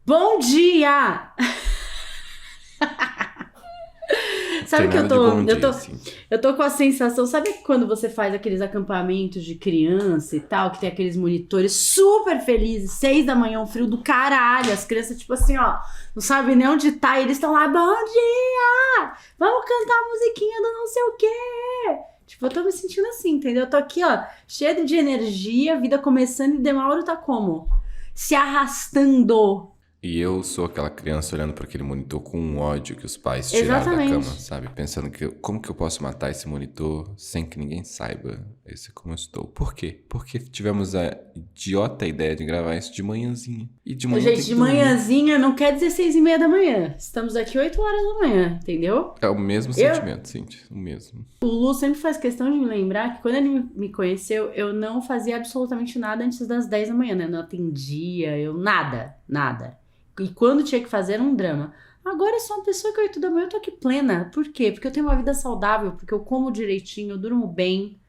Bom dia! Sabe que eu tô com a sensação, sabe quando você faz aqueles acampamentos de criança e tal, que tem aqueles monitores super felizes, 6 da manhã, um frio do caralho, as crianças tipo assim, ó, não sabem nem onde tá, e eles estão lá, bom dia! Vamos cantar a musiquinha do não sei o quê! Tipo, eu tô me sentindo assim, entendeu? Eu tô aqui, ó, cheio de energia, vida começando, e Demauro tá como? Se arrastando. E eu sou aquela criança olhando para aquele monitor com um ódio que os pais tiraram da cama, Exatamente. sabe? Pensando que como que eu posso matar esse monitor sem que ninguém saiba esse como eu estou. Por quê? Porque tivemos a idiota ideia de gravar isso de manhãzinha. E de manhã tem Gente, que de dormir. manhãzinha não quer dizer 6:30 da manhã. Estamos aqui 8 horas da manhã, entendeu? É o mesmo sentimento, Cintia. O mesmo. O Lu sempre faz questão de me lembrar que quando ele me conheceu, eu não fazia absolutamente nada antes das 10 da manhã, né? Não atendia, nada. E quando tinha que fazer, era um drama. Agora eu sou uma pessoa que 8 da manhã eu tô aqui plena. Por quê? Porque eu tenho uma vida saudável, porque eu como direitinho, eu durmo bem,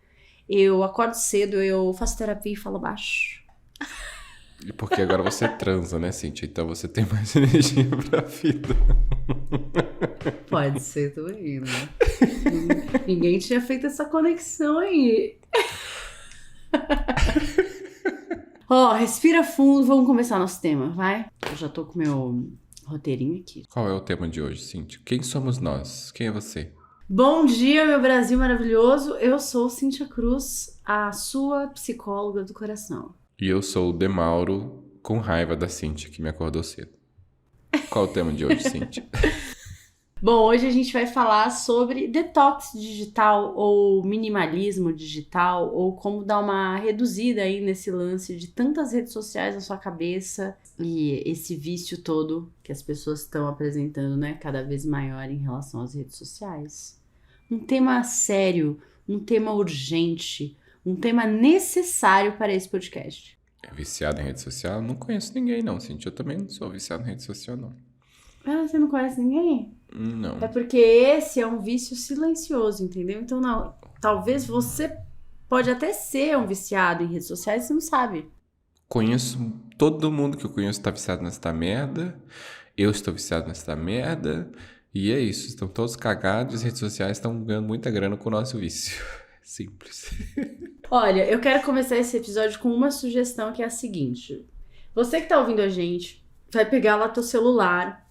eu acordo cedo, eu faço terapia e falo baixo. E porque agora você transa, né, Cintia? Então você tem mais energia pra vida. Pode ser também, né? Ninguém tinha feito essa conexão aí. Ó, respira fundo, vamos começar nosso tema, vai? Eu já tô com meu roteirinho aqui. Qual é o tema de hoje, Cintia? Quem somos nós? Quem é você? Bom dia, meu Brasil maravilhoso. Eu sou Cíntia Cruz, a sua psicóloga do coração. E eu sou o Demauro, com raiva da Cintia, que me acordou cedo. Qual é o tema de hoje, Cintia? Bom, hoje a gente vai falar sobre detox digital ou minimalismo digital ou como dar uma reduzida aí nesse lance de tantas redes sociais na sua cabeça e esse vício todo que as pessoas estão apresentando, né, cada vez maior em relação às redes sociais. Um tema sério, um tema urgente, um tema necessário para esse podcast. É viciado em rede social? Não conheço ninguém, não, Cintia. Eu também não sou viciado em rede social, não. Ah, você não conhece ninguém? Não. É porque esse é um vício silencioso, entendeu? Então, não, talvez você pode até ser um viciado em redes sociais e você não sabe. Conheço todo mundo que eu conheço tá viciado nessa merda. Eu estou viciado nessa merda. E é isso. Estão todos cagados e as redes sociais estão ganhando muita grana com o nosso vício. Simples. Olha, eu quero começar esse episódio com uma sugestão que é a seguinte. Você que tá ouvindo a gente, vai pegar lá teu celular,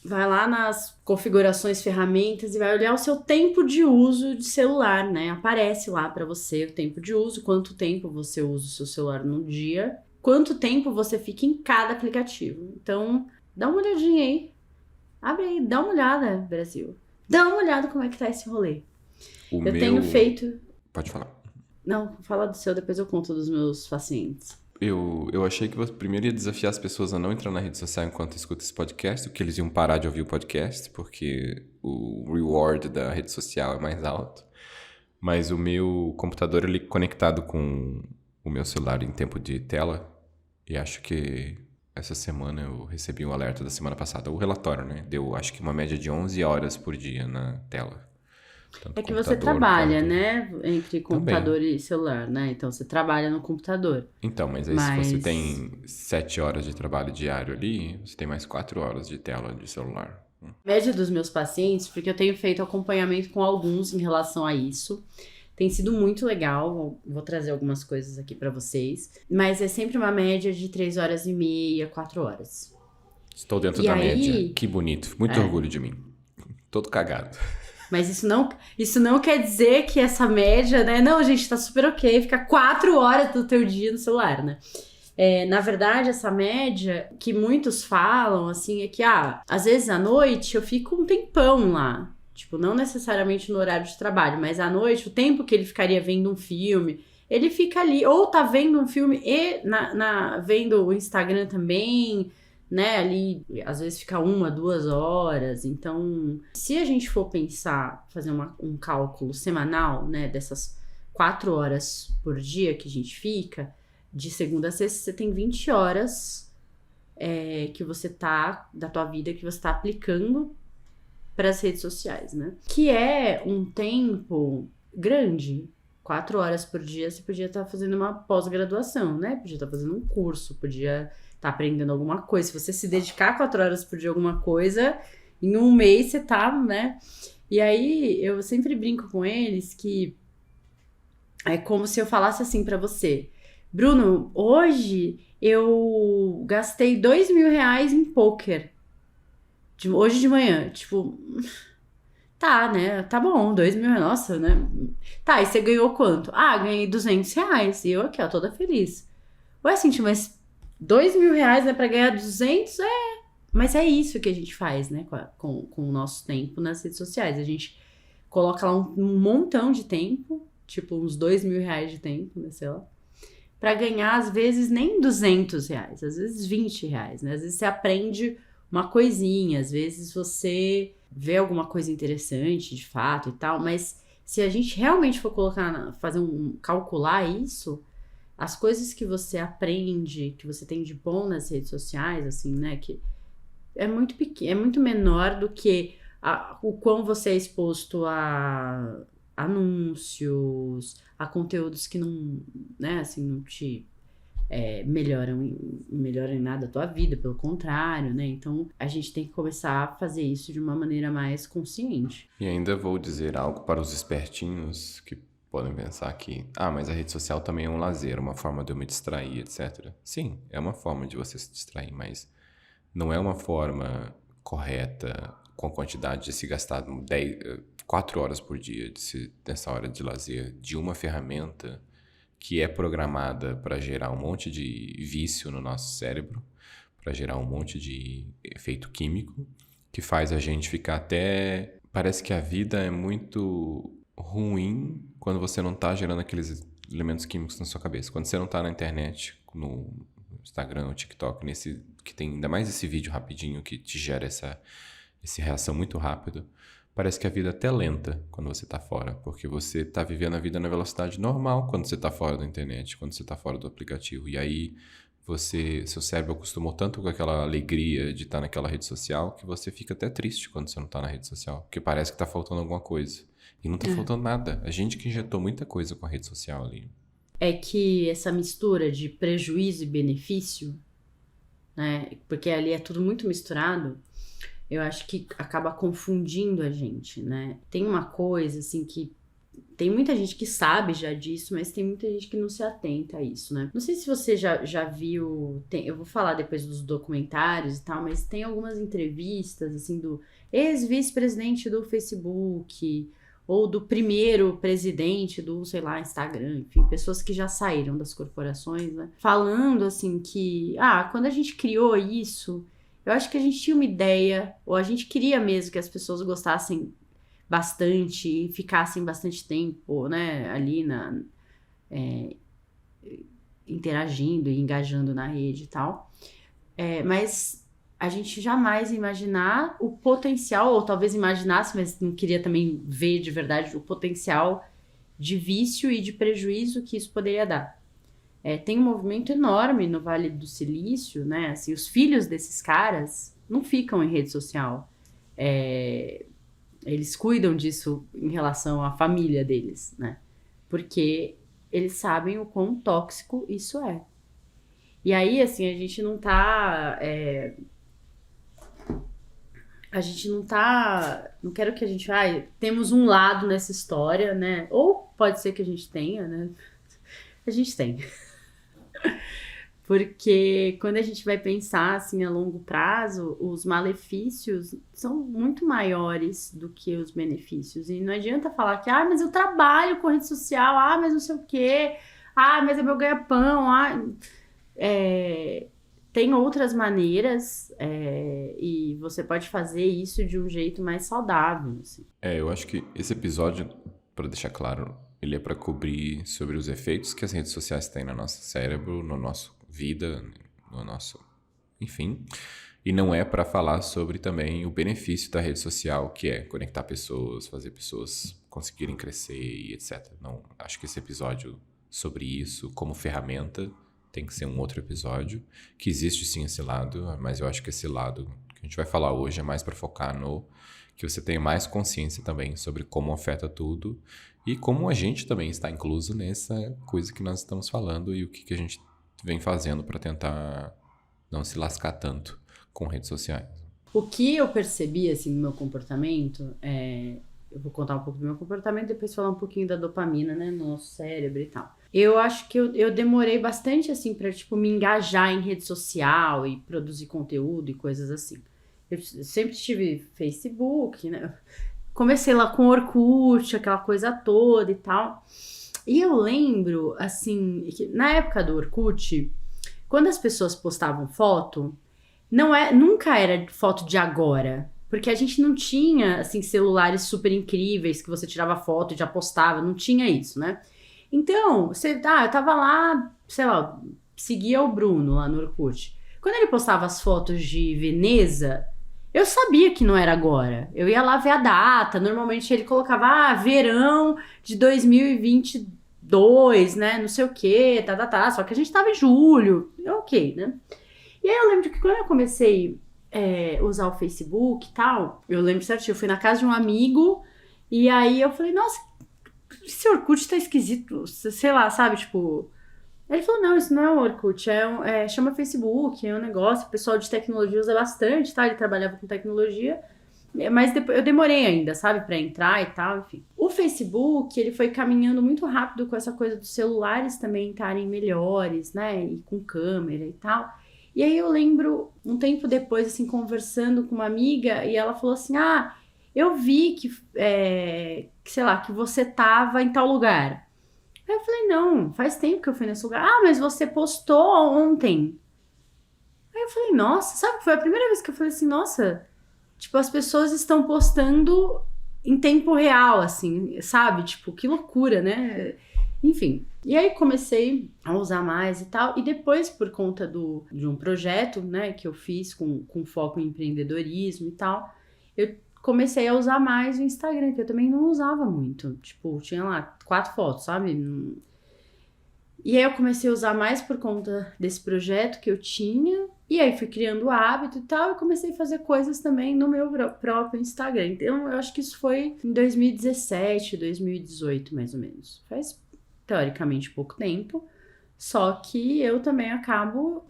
vai lá nas configurações, ferramentas e vai olhar o seu tempo de uso de celular, né? Aparece lá pra você o tempo de uso, quanto tempo você usa o seu celular no dia, quanto tempo você fica em cada aplicativo. Então, dá uma olhadinha aí. Abre aí, dá uma olhada, Brasil. Dá uma olhada como é que tá esse rolê. Tenho feito... Pode falar. Não, fala do seu, depois eu conto dos meus pacientes. Eu achei que você primeiro ia desafiar as pessoas a não entrar na rede social enquanto escuta esse podcast, que eles iam parar de ouvir o podcast, porque o reward da rede social é mais alto. Mas o meu computador, ele é conectado com o meu celular em tempo de tela, e acho que essa semana eu recebi um alerta da semana passada, o relatório, né? Deu, acho que uma média de 11 horas por dia na tela. Tanto É que você trabalha, né? Entre computador Também. e celular, né? Então você trabalha no computador. Então, mas aí se você tem 7 horas de trabalho diário ali, você tem mais 4 horas de tela de celular. A média dos meus pacientes, porque eu tenho feito acompanhamento com alguns em relação a isso, tem sido muito legal. Vou trazer algumas coisas aqui pra vocês. Mas é sempre uma média de 3 horas e meia, 4 horas. Estou dentro da média. Que bonito. Muito orgulho de mim. Todo cagado. Mas isso não quer dizer que essa média, né? Não, gente, tá super ok ficar 4 horas do teu dia no celular, né? Na verdade, essa média que muitos falam, assim, é que, às vezes à noite eu fico um tempão lá. Tipo, não necessariamente no horário de trabalho, mas à noite, o tempo que ele ficaria vendo um filme, ele fica ali. Ou tá vendo um filme e vendo o Instagram também, né, ali, às vezes fica 1, 2 horas. Então, se a gente for pensar, fazer um cálculo semanal, né, dessas 4 horas por dia que a gente fica, de segunda a sexta, você tem 20 horas que você tá, da tua vida, que você tá aplicando para as redes sociais, né? Que é um tempo grande. 4 horas por dia, você podia estar fazendo uma pós-graduação, né? Podia estar fazendo um curso, podia tá aprendendo alguma coisa. Se você se dedicar 4 horas por dia a alguma coisa, em um mês você tá, né? E aí eu sempre brinco com eles que é como se eu falasse assim pra você: Bruno, hoje eu gastei R$2.000 em pôquer. Hoje de manhã. Tipo, tá, né? Tá bom, R$2.000, nossa, né? Tá, e você ganhou quanto? Ah, ganhei R$200. E eu aqui, ó, toda feliz. Ué, Cintia, mas R$2.000, né, pra ganhar 200? Mas é isso que a gente faz, né, com o nosso tempo nas redes sociais. A gente coloca lá um montão de tempo, tipo uns R$2.000 de tempo, né, sei lá, pra ganhar, às vezes, nem R$200, às vezes R$20, né? Às vezes você aprende uma coisinha, às vezes você vê alguma coisa interessante, de fato, e tal, mas se a gente realmente for calcular isso, as coisas que você aprende, que você tem de bom nas redes sociais, assim, né, que é muito pequeno, é muito menor do que o quão você é exposto a anúncios, a conteúdos que não, né, assim, não te melhoram em nada a tua vida, pelo contrário, né? Então, a gente tem que começar a fazer isso de uma maneira mais consciente. E ainda vou dizer algo para os espertinhos que podem pensar que, mas a rede social também é um lazer, uma forma de eu me distrair, etc. Sim, é uma forma de você se distrair, mas não é uma forma correta com a quantidade de se gastar 4 horas por dia dessa hora de lazer de uma ferramenta que é programada para gerar um monte de vício no nosso cérebro, para gerar um monte de efeito químico, que faz a gente ficar até... Parece que a vida é muito ruim quando você não tá gerando aqueles elementos químicos na sua cabeça. Quando você não tá na internet, no Instagram, no TikTok, que tem ainda mais esse vídeo rapidinho que te gera essa reação muito rápida. Parece que a vida é até lenta quando você tá fora, porque você tá vivendo a vida na velocidade normal quando você tá fora da internet, quando você tá fora do aplicativo. E aí, seu cérebro acostumou tanto com aquela alegria de estar naquela rede social que você fica até triste quando você não tá na rede social, porque parece que tá faltando alguma coisa. E não tá faltando nada. A gente que injetou muita coisa com a rede social ali. É que essa mistura de prejuízo e benefício, né, porque ali é tudo muito misturado, eu acho que acaba confundindo a gente, né? Tem uma coisa, assim, que tem muita gente que sabe já disso, mas tem muita gente que não se atenta a isso, né? Não sei se você já viu... eu vou falar depois dos documentários e tal, mas tem algumas entrevistas, assim, do ex-vice-presidente do Facebook, ou do primeiro presidente do, sei lá, Instagram, enfim, pessoas que já saíram das corporações, né? Falando, assim, que... quando a gente criou isso... Eu acho que a gente tinha uma ideia, ou a gente queria mesmo que as pessoas gostassem bastante e ficassem bastante tempo, né, ali interagindo e engajando na rede e tal. Mas a gente jamais ia imaginar o potencial, ou talvez imaginasse, mas não queria também ver de verdade o potencial de vício e de prejuízo que isso poderia dar. Tem um movimento enorme no Vale do Silício, né? Assim, os filhos desses caras não ficam em rede social. Eles cuidam disso em relação à família deles, né? Porque eles sabem o quão tóxico isso é. E aí, assim, a gente não tá... Não quero que a gente... temos um lado nessa história, né? Ou pode ser que a gente tenha, né? A gente tem. Porque quando a gente vai pensar assim a longo prazo, os malefícios são muito maiores do que os benefícios. E não adianta falar que, mas eu trabalho com rede social, mas não sei o quê, mas é meu ganha-pão, tem outras maneiras e você pode fazer isso de um jeito mais saudável. Assim. Eu acho que esse episódio, para deixar claro, ele é para cobrir sobre os efeitos que as redes sociais têm no nosso cérebro, no nosso vida, no nosso... Enfim. E não é para falar sobre também o benefício da rede social, que é conectar pessoas, fazer pessoas conseguirem crescer e etc. Não, acho que esse episódio sobre isso, como ferramenta, tem que ser um outro episódio, que existe sim esse lado, mas eu acho que esse lado que a gente vai falar hoje é mais para focar no que você tenha mais consciência também sobre como afeta tudo e como a gente também está incluso nessa coisa que nós estamos falando e o que a gente vem fazendo para tentar não se lascar tanto com redes sociais. O que eu percebi, assim, no meu comportamento, eu vou contar um pouco do meu comportamento, depois falar um pouquinho da dopamina, né, no nosso cérebro e tal. Eu acho que eu demorei bastante, assim, pra, tipo, me engajar em rede social e produzir conteúdo e coisas assim. Eu sempre tive Facebook, né? Comecei lá com Orkut, aquela coisa toda e tal. E eu lembro, assim, que na época do Orkut, quando as pessoas postavam foto, nunca era foto de agora. Porque a gente não tinha, assim, celulares super incríveis que você tirava foto e já postava. Não tinha isso, né? Então, eu tava lá, sei lá, seguia o Bruno lá no Orkut. Quando ele postava as fotos de Veneza, eu sabia que não era agora. Eu ia lá ver a data. Normalmente ele colocava, verão de 2022, né? Não sei o quê, tá. Só que a gente tava em julho. Ok, né? E aí eu lembro que quando eu comecei usar o Facebook e tal, eu lembro certinho, eu fui na casa de um amigo e aí eu falei, nossa, esse Orkut tá esquisito, sei lá, sabe, tipo... Ele falou, não, isso não é um Orkut, chama Facebook, é um negócio, o pessoal de tecnologia usa bastante, tá? Ele trabalhava com tecnologia, mas depois, eu demorei ainda, sabe, pra entrar e tal, enfim. O Facebook, ele foi caminhando muito rápido com essa coisa dos celulares também estarem melhores, né, e com câmera e tal. E aí eu lembro, um tempo depois, assim, conversando com uma amiga, e ela falou assim, eu vi que sei lá, que você tava em tal lugar. Aí eu falei, não, faz tempo que eu fui nesse lugar. Mas você postou ontem. Aí eu falei, nossa, sabe? Foi a primeira vez que eu falei assim, nossa, tipo, as pessoas estão postando em tempo real, assim, sabe? Tipo, que loucura, né? Enfim. E aí comecei a usar mais e tal. E depois, por conta de um projeto, né, que eu fiz com foco em empreendedorismo e tal, eu comecei a usar mais o Instagram, que eu também não usava muito. Tipo, tinha lá 4 fotos, sabe? E aí eu comecei a usar mais por conta desse projeto que eu tinha. E aí fui criando o hábito e tal. E comecei a fazer coisas também no meu próprio Instagram. Então eu acho que isso foi em 2017, 2018, mais ou menos. Faz, teoricamente, pouco tempo. Só que eu também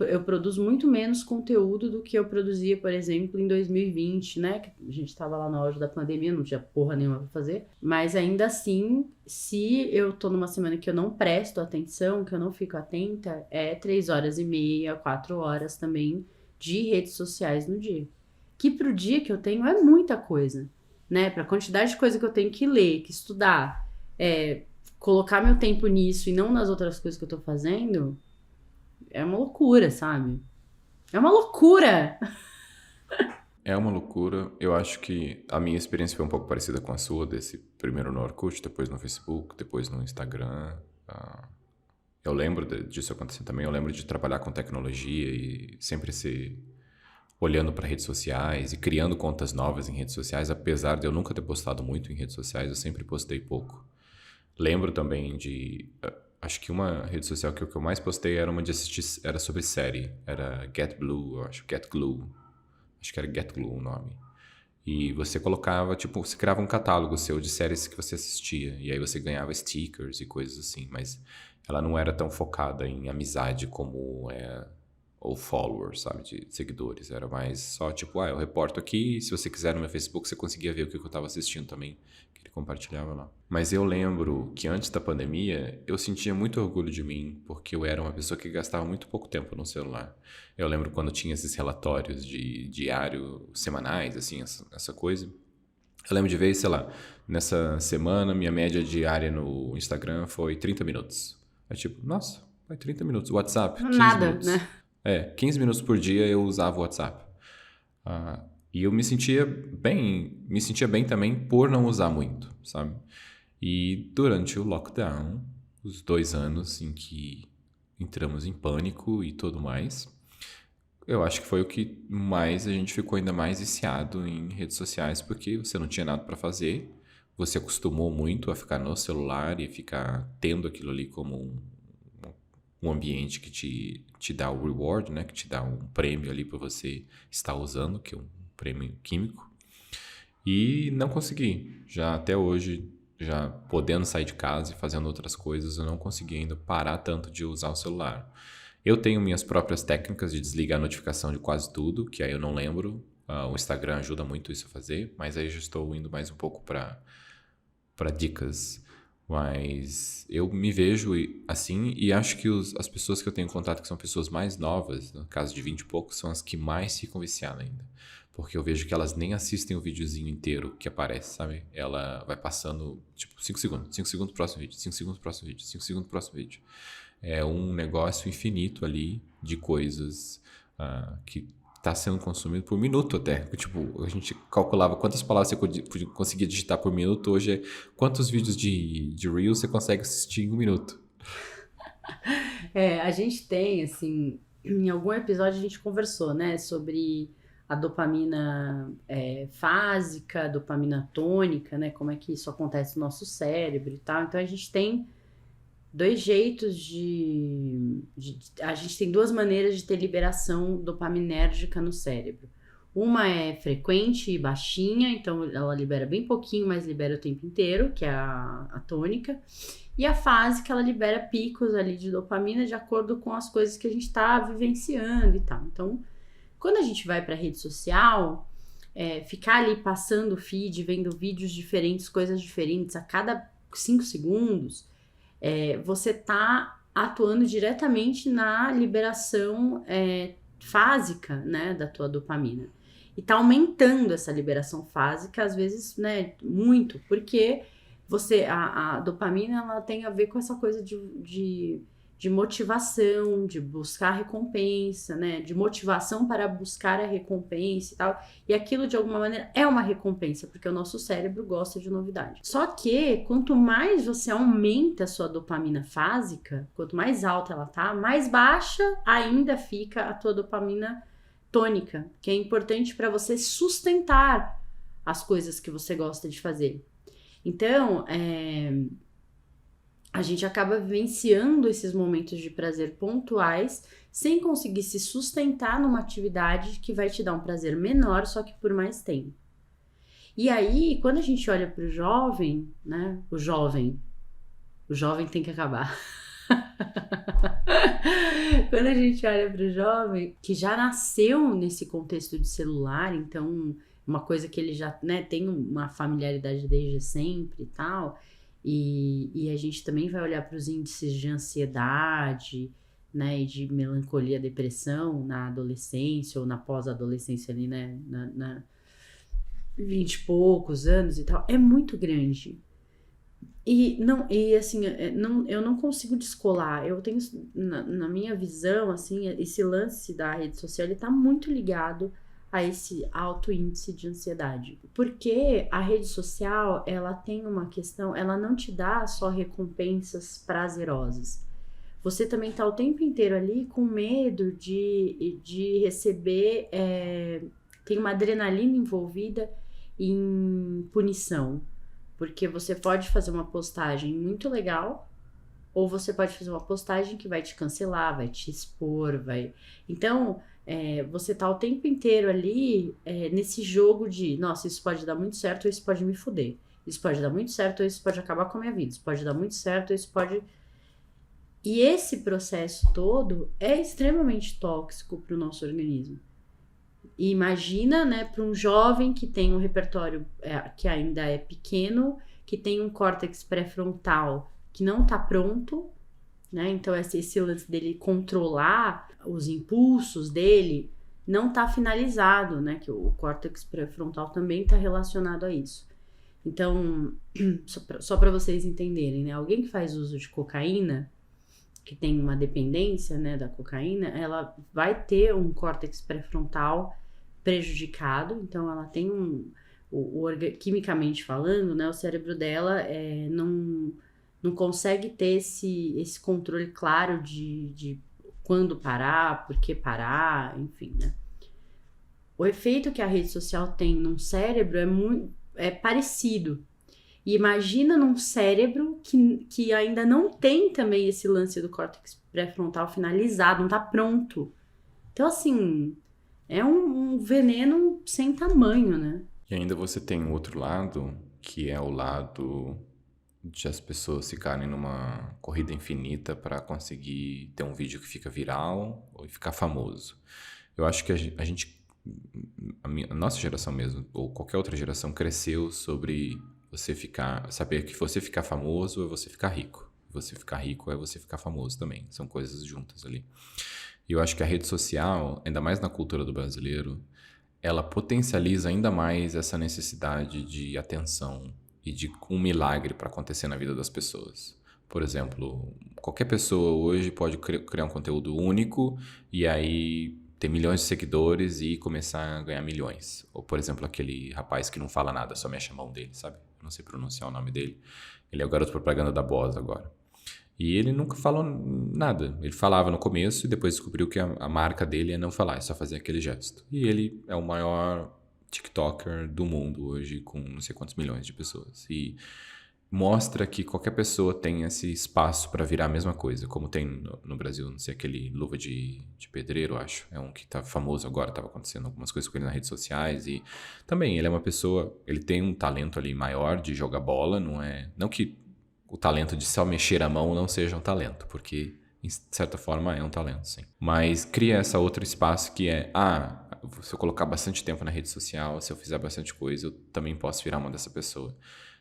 eu produzo muito menos conteúdo do que eu produzia, por exemplo, em 2020, né? Que a gente tava lá no auge da pandemia, não tinha porra nenhuma pra fazer. Mas ainda assim, se eu tô numa semana que eu não presto atenção, que eu não fico atenta, 3h30, 4 horas também de redes sociais no dia. Que pro dia que eu tenho é muita coisa, né? Pra quantidade de coisa que eu tenho que ler, que estudar, colocar meu tempo nisso e não nas outras coisas que eu tô fazendo, é uma loucura, sabe? É uma loucura! É uma loucura. Eu acho que a minha experiência foi um pouco parecida com a sua, desse primeiro no Orkut, depois no Facebook, depois no Instagram. Eu lembro disso acontecendo também. Eu lembro de trabalhar com tecnologia e sempre olhando para redes sociais e criando contas novas em redes sociais, apesar de eu nunca ter postado muito em redes sociais, eu sempre postei pouco. Lembro também acho que uma rede social que eu mais postei era uma de assistir, era sobre série, era Get Blue, eu acho, Get Glue, acho que era Get Glue o nome. E você colocava, tipo, você criava um catálogo seu de séries que você assistia, e aí você ganhava stickers e coisas assim, mas ela não era tão focada em amizade como ou followers, sabe, de seguidores, era mais só tipo, eu reporto aqui, e se você quiser no meu Facebook você conseguia ver o que eu tava assistindo também, que ele compartilhava lá. Mas eu lembro que antes da pandemia, eu sentia muito orgulho de mim, porque eu era uma pessoa que gastava muito pouco tempo no celular. Eu lembro quando tinha esses relatórios de diário semanais, assim, essa coisa. Eu lembro de ver, sei lá, nessa semana, minha média diária no Instagram foi 30 minutos. Aí tipo, nossa, vai 30 minutos. WhatsApp, 15 Nada, minutos. né? 15 minutos por dia eu usava o WhatsApp. E eu me sentia bem também por não usar muito, sabe? E durante o lockdown, os 2 anos em que entramos em pânico e tudo mais, eu acho que foi o que mais a gente ficou ainda mais viciado em redes sociais, porque você não tinha nada para fazer, você acostumou muito a ficar no celular e ficar tendo aquilo ali como um ambiente que te dá o reward, né? Que te dá um prêmio ali para você estar usando, que é um prêmio químico. E não consegui. Já até hoje, já podendo sair de casa e fazendo outras coisas, eu não consegui ainda parar tanto de usar o celular. Eu tenho minhas próprias técnicas de desligar a notificação de quase tudo, que aí eu não lembro. O Instagram ajuda muito isso a fazer, mas aí já estou indo mais um pouco para dicas. Mas eu me vejo assim e acho que as pessoas que eu tenho contato, que são pessoas mais novas, no caso de 20 e poucos, são as que mais ficam viciadas ainda. Porque eu vejo que elas nem assistem o videozinho inteiro que aparece, sabe? Ela vai passando, tipo, 5 segundos, 5 segundos, próximo vídeo, 5 segundos, próximo vídeo, 5 segundos, próximo vídeo. É um negócio infinito ali de coisas que tá sendo consumido por minuto até. Tipo, a gente calculava quantas palavras você conseguia digitar por minuto. Hoje é quantos vídeos de Reels você consegue assistir em um minuto. A gente tem, assim, em algum episódio a gente conversou, né, sobre a dopamina fásica, a dopamina tônica, né, como é que isso acontece no nosso cérebro e tal. Então a gente tem dois jeitos a gente tem duas maneiras de ter liberação dopaminérgica no cérebro. Uma é frequente e baixinha, então ela libera bem pouquinho, mas libera o tempo inteiro, que é a tônica. E a fase que ela libera picos ali de dopamina de acordo com as coisas que a gente está vivenciando e tal. Então, quando a gente vai para a rede social, ficar ali passando o feed, vendo vídeos diferentes, coisas diferentes a cada 5 segundos, você está atuando diretamente na liberação fásica, né, da tua dopamina. E tá aumentando essa liberação fásica, às vezes, né, muito, porque a dopamina, ela tem a ver com essa coisa de motivação, de buscar recompensa, né, de motivação para buscar a recompensa e tal, e aquilo de alguma maneira é uma recompensa, porque o nosso cérebro gosta de novidade. Só que quanto mais você aumenta a sua dopamina fásica, quanto mais alta ela tá, mais baixa ainda fica a tua dopamina tônica, que é importante para você sustentar as coisas que você gosta de fazer. Então, a gente acaba vivenciando esses momentos de prazer pontuais sem conseguir se sustentar numa atividade que vai te dar um prazer menor, só que por mais tempo. E aí, quando a gente olha para o jovem, né? O jovem tem que acabar. Quando a gente olha para o jovem, que já nasceu nesse contexto de celular, então uma coisa que ele já, né, tem uma familiaridade desde sempre e tal, e a gente também vai olhar para os índices de ansiedade, né, e de melancolia, depressão na adolescência ou na pós-adolescência ali, né, na 20 e poucos anos e tal, é muito grande. Assim, eu não consigo descolar. Eu tenho, na minha visão, assim, esse lance da rede social, ele tá muito ligado a esse alto índice de ansiedade. Porque a rede social, ela tem uma questão, ela não te dá só recompensas prazerosas. Você também tá o tempo inteiro ali com medo de receber, tem uma adrenalina envolvida em punição. Porque você pode fazer uma postagem muito legal, ou você pode fazer uma postagem que vai te cancelar, vai te expor, vai... Então, você tá o tempo inteiro ali nesse jogo de, nossa, isso pode dar muito certo ou isso pode me fuder. Isso pode dar muito certo ou isso pode acabar com a minha vida. Isso pode dar muito certo ou isso pode... E esse processo todo é extremamente tóxico para o nosso organismo. E imagina, né, para um jovem que tem um repertório que ainda é pequeno, que tem um córtex pré-frontal que não está pronto, né? Então esse lance dele controlar os impulsos dele não está finalizado, né? Que o córtex pré-frontal também está relacionado a isso. Então, só para vocês entenderem, né? Alguém que faz uso de cocaína, que tem uma dependência, né, da cocaína, ela vai ter um córtex pré-frontal prejudicado, então ela tem quimicamente falando, né, o cérebro dela não consegue ter esse controle claro de quando parar, por que parar, enfim, né. O efeito que a rede social tem num cérebro é parecido. E imagina num cérebro que ainda não tem também esse lance do córtex pré-frontal finalizado, não tá pronto. Então, assim, é um veneno sem tamanho, né? E ainda você tem um outro lado, que é o lado de as pessoas ficarem numa corrida infinita para conseguir ter um vídeo que fica viral ou ficar famoso. Eu acho que a nossa geração mesmo, ou qualquer outra geração, cresceu sobre saber que você ficar famoso é você ficar rico. Você ficar rico é você ficar famoso também. São coisas juntas ali. E eu acho que a rede social, ainda mais na cultura do brasileiro, ela potencializa ainda mais essa necessidade de atenção e de um milagre para acontecer na vida das pessoas. Por exemplo, qualquer pessoa hoje pode criar um conteúdo único e aí ter milhões de seguidores e começar a ganhar milhões. Ou, por exemplo, aquele rapaz que não fala nada, só mexe a mão dele, sabe? Eu não sei pronunciar o nome dele. Ele é o garoto propaganda da Boss agora. E ele nunca falou nada. Ele falava no começo e depois descobriu que a marca dele é não falar, é só fazer aquele gesto. E ele é o maior TikToker do mundo hoje, com não sei quantos milhões de pessoas. E mostra que qualquer pessoa tem esse espaço para virar a mesma coisa, como tem no Brasil, não sei, aquele Luva de Pedreiro, acho. É um que tá famoso agora, tava acontecendo algumas coisas com ele nas redes sociais. E também, ele é uma pessoa, ele tem um talento ali maior de jogar bola, não que o talento de só mexer a mão não seja um talento, porque, de certa forma, é um talento, sim. Mas cria esse outro espaço que é, se eu colocar bastante tempo na rede social, se eu fizer bastante coisa, eu também posso virar uma dessa pessoa.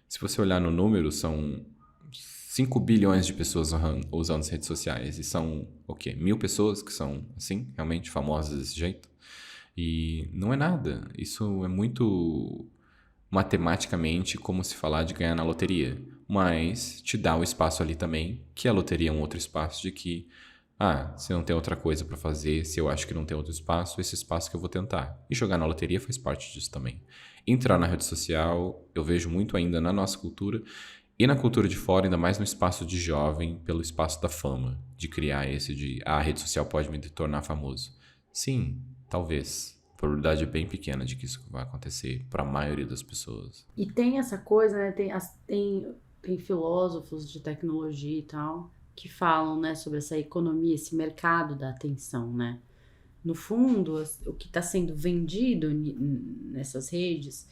Se você olhar no número, são 5 bilhões de pessoas usando as redes sociais, e são, 1.000 pessoas que são, assim, realmente famosas desse jeito. E não é nada. Isso é muito matematicamente como se falar de ganhar na loteria. Mas te dá o espaço ali também, que a loteria é um outro espaço de que, se não tem outra coisa para fazer, se eu acho que não tem outro espaço, esse espaço que eu vou tentar. E jogar na loteria faz parte disso também. Entrar na rede social, eu vejo muito ainda na nossa cultura e na cultura de fora, ainda mais no espaço de jovem, pelo espaço da fama, de criar a rede social pode me tornar famoso. Sim, talvez. A probabilidade é bem pequena de que isso vai acontecer para a maioria das pessoas. E tem essa coisa, né? Tem filósofos de tecnologia e tal que falam, né, sobre essa economia, esse mercado da atenção, né? No fundo, o que está sendo vendido nessas redes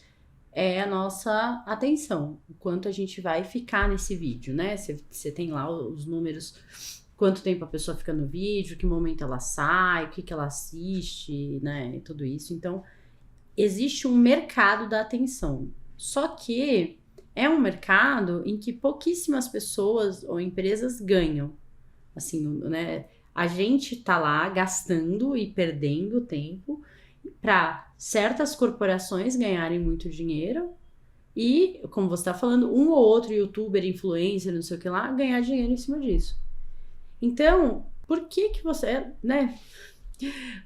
é a nossa atenção, o quanto a gente vai ficar nesse vídeo, né? Você tem lá os números, quanto tempo a pessoa fica no vídeo, que momento ela sai, o que ela assiste, né? E tudo isso. Então, existe um mercado da atenção. Só que é um mercado em que pouquíssimas pessoas ou empresas ganham. Assim, né? A gente tá lá gastando e perdendo tempo para certas corporações ganharem muito dinheiro e, como você tá falando, um ou outro youtuber, influencer, não sei o que lá, ganhar dinheiro em cima disso. Então, por que você, né?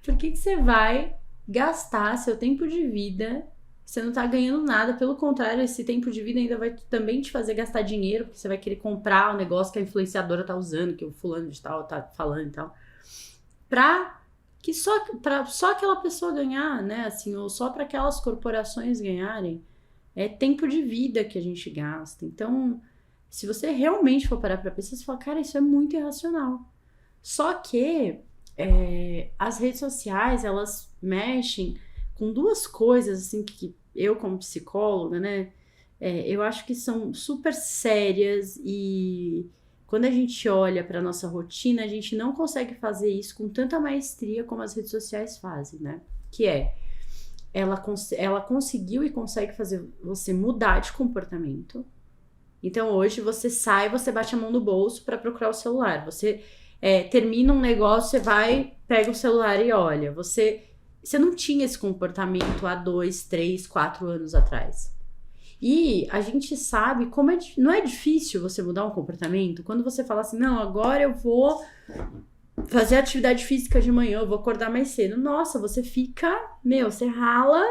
Por que você vai gastar seu tempo de vida? Você não tá ganhando nada, pelo contrário, esse tempo de vida ainda vai também te fazer gastar dinheiro, porque você vai querer comprar o negócio que a influenciadora tá usando, que o fulano de tal tá falando e tal, pra só aquela pessoa ganhar, né, assim, ou só para aquelas corporações ganharem. É tempo de vida que a gente gasta. Então, se você realmente for parar pra pensar, você fala, cara, isso é muito irracional. Só que as redes sociais, elas mexem com duas coisas, assim, que eu, como psicóloga, né, eu acho que são super sérias e quando a gente olha para nossa rotina, a gente não consegue fazer isso com tanta maestria como as redes sociais fazem, né? Que ela conseguiu e consegue fazer você mudar de comportamento. Então, hoje, você sai, você bate a mão no bolso para procurar o celular. Você termina um negócio, você vai, pega o celular e olha. Você não tinha esse comportamento há 2, 3, 4 anos atrás. E a gente sabe como não é difícil você mudar um comportamento. Quando você fala assim, não, agora eu vou fazer atividade física de manhã, eu vou acordar mais cedo. Nossa, você fica, você rala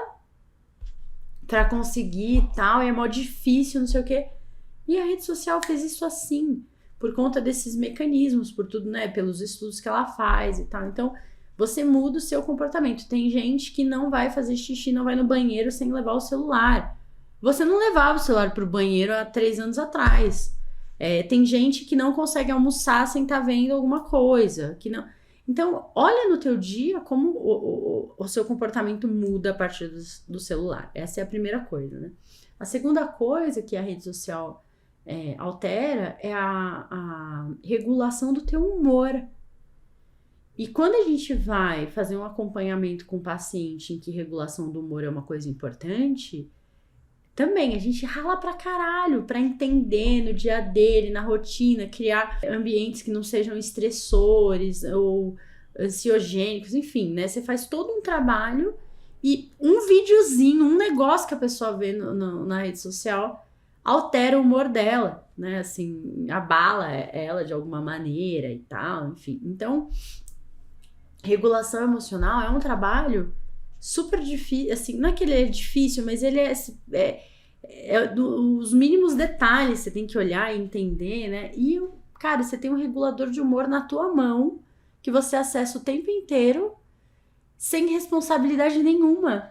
pra conseguir e tal, e é mó difícil, não sei o quê. E a rede social fez isso assim, por conta desses mecanismos, por tudo, né, pelos estudos que ela faz e tal. Então, você muda o seu comportamento. Tem gente que não vai fazer xixi, não vai no banheiro sem levar o celular. Você não levava o celular pro banheiro há 3 anos atrás. Tem gente que não consegue almoçar sem estar vendo alguma coisa. Que não... Então, olha no teu dia como o seu comportamento muda a partir do celular. Essa é a primeira coisa, né? A segunda coisa que a rede social altera é a regulação do teu humor. E quando a gente vai fazer um acompanhamento com o paciente em que regulação do humor é uma coisa importante, também a gente rala pra caralho pra entender no dia dele, na rotina, criar ambientes que não sejam estressores ou ansiogênicos, enfim, né? Você faz todo um trabalho e um videozinho, um negócio que a pessoa vê na rede social altera o humor dela, né? Assim, abala ela de alguma maneira e tal, enfim. Então, regulação emocional é um trabalho super difícil, assim, não é que ele é difícil, mas ele os mínimos detalhes você tem que olhar e entender, né? E, cara, você tem um regulador de humor na tua mão que você acessa o tempo inteiro sem responsabilidade nenhuma.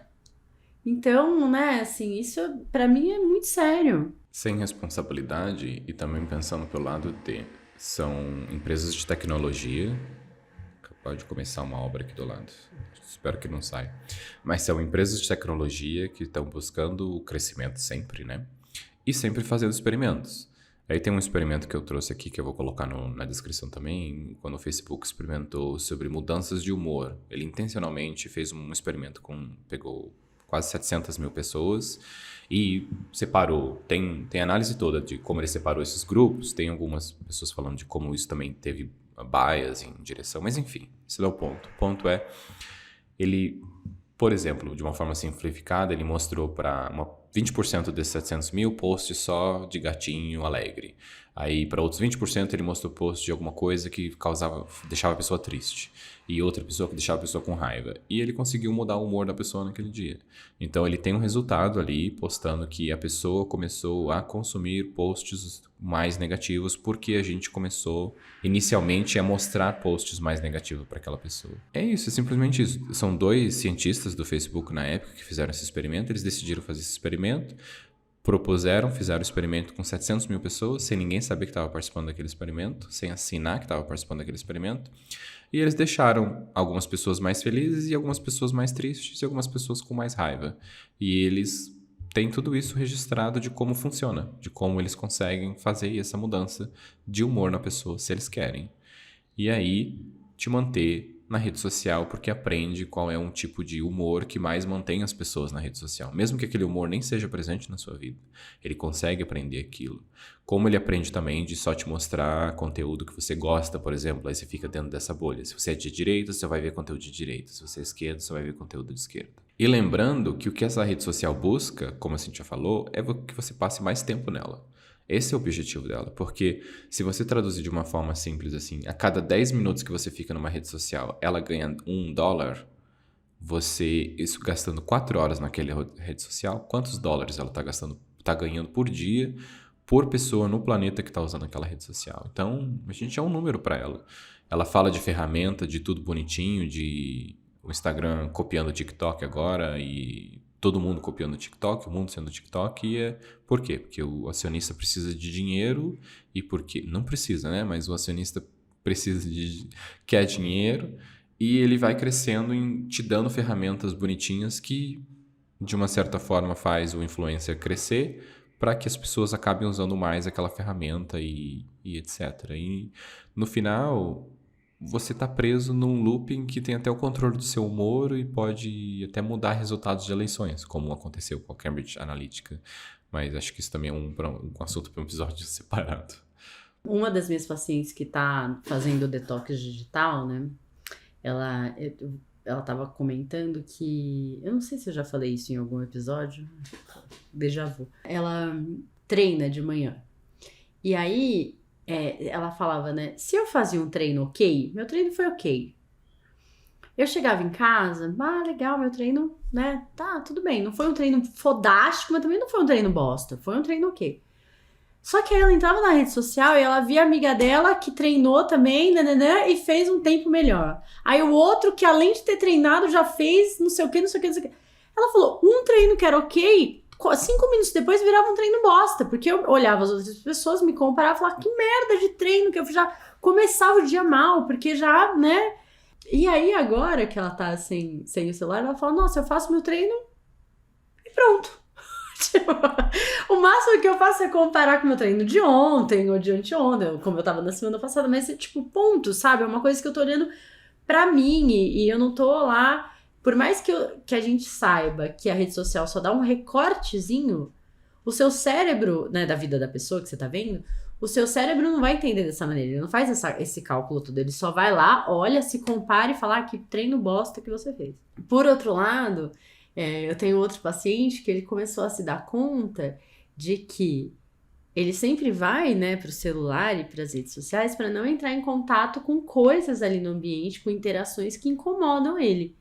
Então, né, assim, isso pra mim é muito sério. Sem responsabilidade e também pensando pelo lado são empresas de tecnologia. Pode começar uma obra aqui do lado. Espero que não saia. Mas são empresas de tecnologia que estão buscando o crescimento sempre, né? E sempre fazendo experimentos. Aí tem um experimento que eu trouxe aqui, que eu vou colocar na descrição também, quando o Facebook experimentou sobre mudanças de humor. Ele intencionalmente fez um experimento pegou quase 700 mil pessoas e separou. Tem análise toda de como ele separou esses grupos. Tem algumas pessoas falando de como isso também teve bias em direção, mas enfim, esse não é o ponto. O ponto é, ele, por exemplo, de uma forma simplificada, ele mostrou para 20% desses 700 mil posts só de gatinho alegre. Aí, para outros 20%, ele mostrou posts de alguma coisa que deixava a pessoa triste. E outra pessoa que deixava a pessoa com raiva. E ele conseguiu mudar o humor da pessoa naquele dia. Então, ele tem um resultado ali, postando que a pessoa começou a consumir posts mais negativos porque a gente começou, inicialmente, a mostrar posts mais negativos para aquela pessoa. É isso, é simplesmente isso. São 2 cientistas do Facebook na época que fizeram esse experimento. Eles decidiram fazer esse experimento. Fizeram o experimento com 700 mil pessoas, sem ninguém saber que estava participando daquele experimento, sem assinar que estava participando daquele experimento. E eles deixaram algumas pessoas mais felizes e algumas pessoas mais tristes e algumas pessoas com mais raiva. E eles têm tudo isso registrado de como funciona, de como eles conseguem fazer essa mudança de humor na pessoa, se eles querem. E aí, te manter na rede social, porque aprende qual é um tipo de humor que mais mantém as pessoas na rede social. Mesmo que aquele humor nem seja presente na sua vida, ele consegue aprender aquilo. Como ele aprende também de só te mostrar conteúdo que você gosta, por exemplo, aí você fica dentro dessa bolha. Se você é de direita, você vai ver conteúdo de direita. Se você é esquerda, você vai ver conteúdo de esquerda. E lembrando que o que essa rede social busca, como a gente já falou, é que você passe mais tempo nela. Esse é o objetivo dela, porque se você traduzir de uma forma simples assim, a cada 10 minutos que você fica numa rede social, ela ganha $1, isso gastando 4 horas naquela rede social, quantos dólares ela tá ganhando por dia, por pessoa no planeta que está usando aquela rede social. Então, a gente é um número para ela. Ela fala de ferramenta, de tudo bonitinho, de o Instagram copiando o TikTok agora e todo mundo copiando o TikTok, o mundo sendo o TikTok, e por quê? Porque o acionista precisa de dinheiro e porque não precisa, né? Mas o acionista quer dinheiro e ele vai crescendo te dando ferramentas bonitinhas que, de uma certa forma, faz o influencer crescer para que as pessoas acabem usando mais aquela ferramenta e etc. E no final, você está preso num looping que tem até o controle do seu humor e pode até mudar resultados de eleições, como aconteceu com a Cambridge Analytica. Mas acho que isso também é um assunto para um episódio separado. Uma das minhas pacientes que está fazendo detox digital, né? Ela estava comentando que... Eu não sei se eu já falei isso em algum episódio. Déjà vu. Ela treina de manhã. E aí... ela falava, né? Se eu fazia um treino ok, meu treino foi ok. Eu chegava em casa, legal, meu treino, né? Tá, tudo bem. Não foi um treino fodástico, mas também não foi um treino bosta. Foi um treino ok. Só que aí ela entrava na rede social e ela via a amiga dela que treinou também, né, e fez um tempo melhor. Aí o outro que além de ter treinado já fez não sei o que. Ela falou, um treino que era ok, 5 minutos depois virava um treino bosta, porque eu olhava as outras pessoas, me comparava e falava, que merda de treino, que eu já começava o dia mal, porque já, né? E aí agora que ela tá sem o celular, ela fala, nossa, eu faço meu treino e pronto. O máximo que eu faço é comparar com o meu treino de ontem ou de anteontem, como eu tava na semana passada, mas é tipo, ponto, sabe? É uma coisa que eu tô olhando pra mim e eu não tô lá. Por mais que a gente saiba que a rede social só dá um recortezinho, o seu cérebro, né, da vida da pessoa que você tá vendo, o seu cérebro não vai entender dessa maneira, ele não faz esse cálculo todo, ele só vai lá, olha, se compara e fala que treino bosta que você fez. Por outro lado, eu tenho outro paciente que ele começou a se dar conta de que ele sempre vai, né, pro celular e pras redes sociais para não entrar em contato com coisas ali no ambiente, com interações que incomodam ele.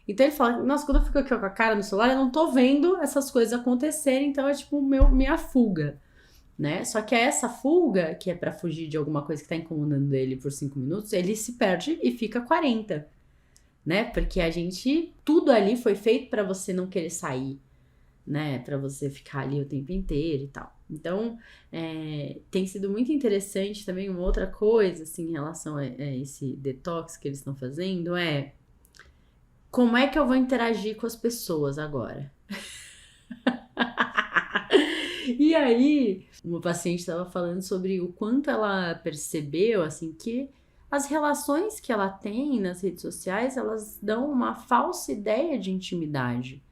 Então ele fala, nossa, quando eu fico aqui com a cara no celular, eu não tô vendo essas coisas acontecerem, então é tipo minha fuga, né? Só que essa fuga, que é pra fugir de alguma coisa que tá incomodando ele por 5 minutos, ele se perde e fica 40, né? Porque tudo ali foi feito pra você não querer sair, né? Pra você ficar ali o tempo inteiro e tal. Então, tem sido muito interessante também uma outra coisa, assim, em relação a esse detox que eles estão fazendo, como é que eu vou interagir com as pessoas agora? E aí, uma paciente estava falando sobre o quanto ela percebeu, assim, que as relações que ela tem nas redes sociais, elas dão uma falsa ideia de intimidade.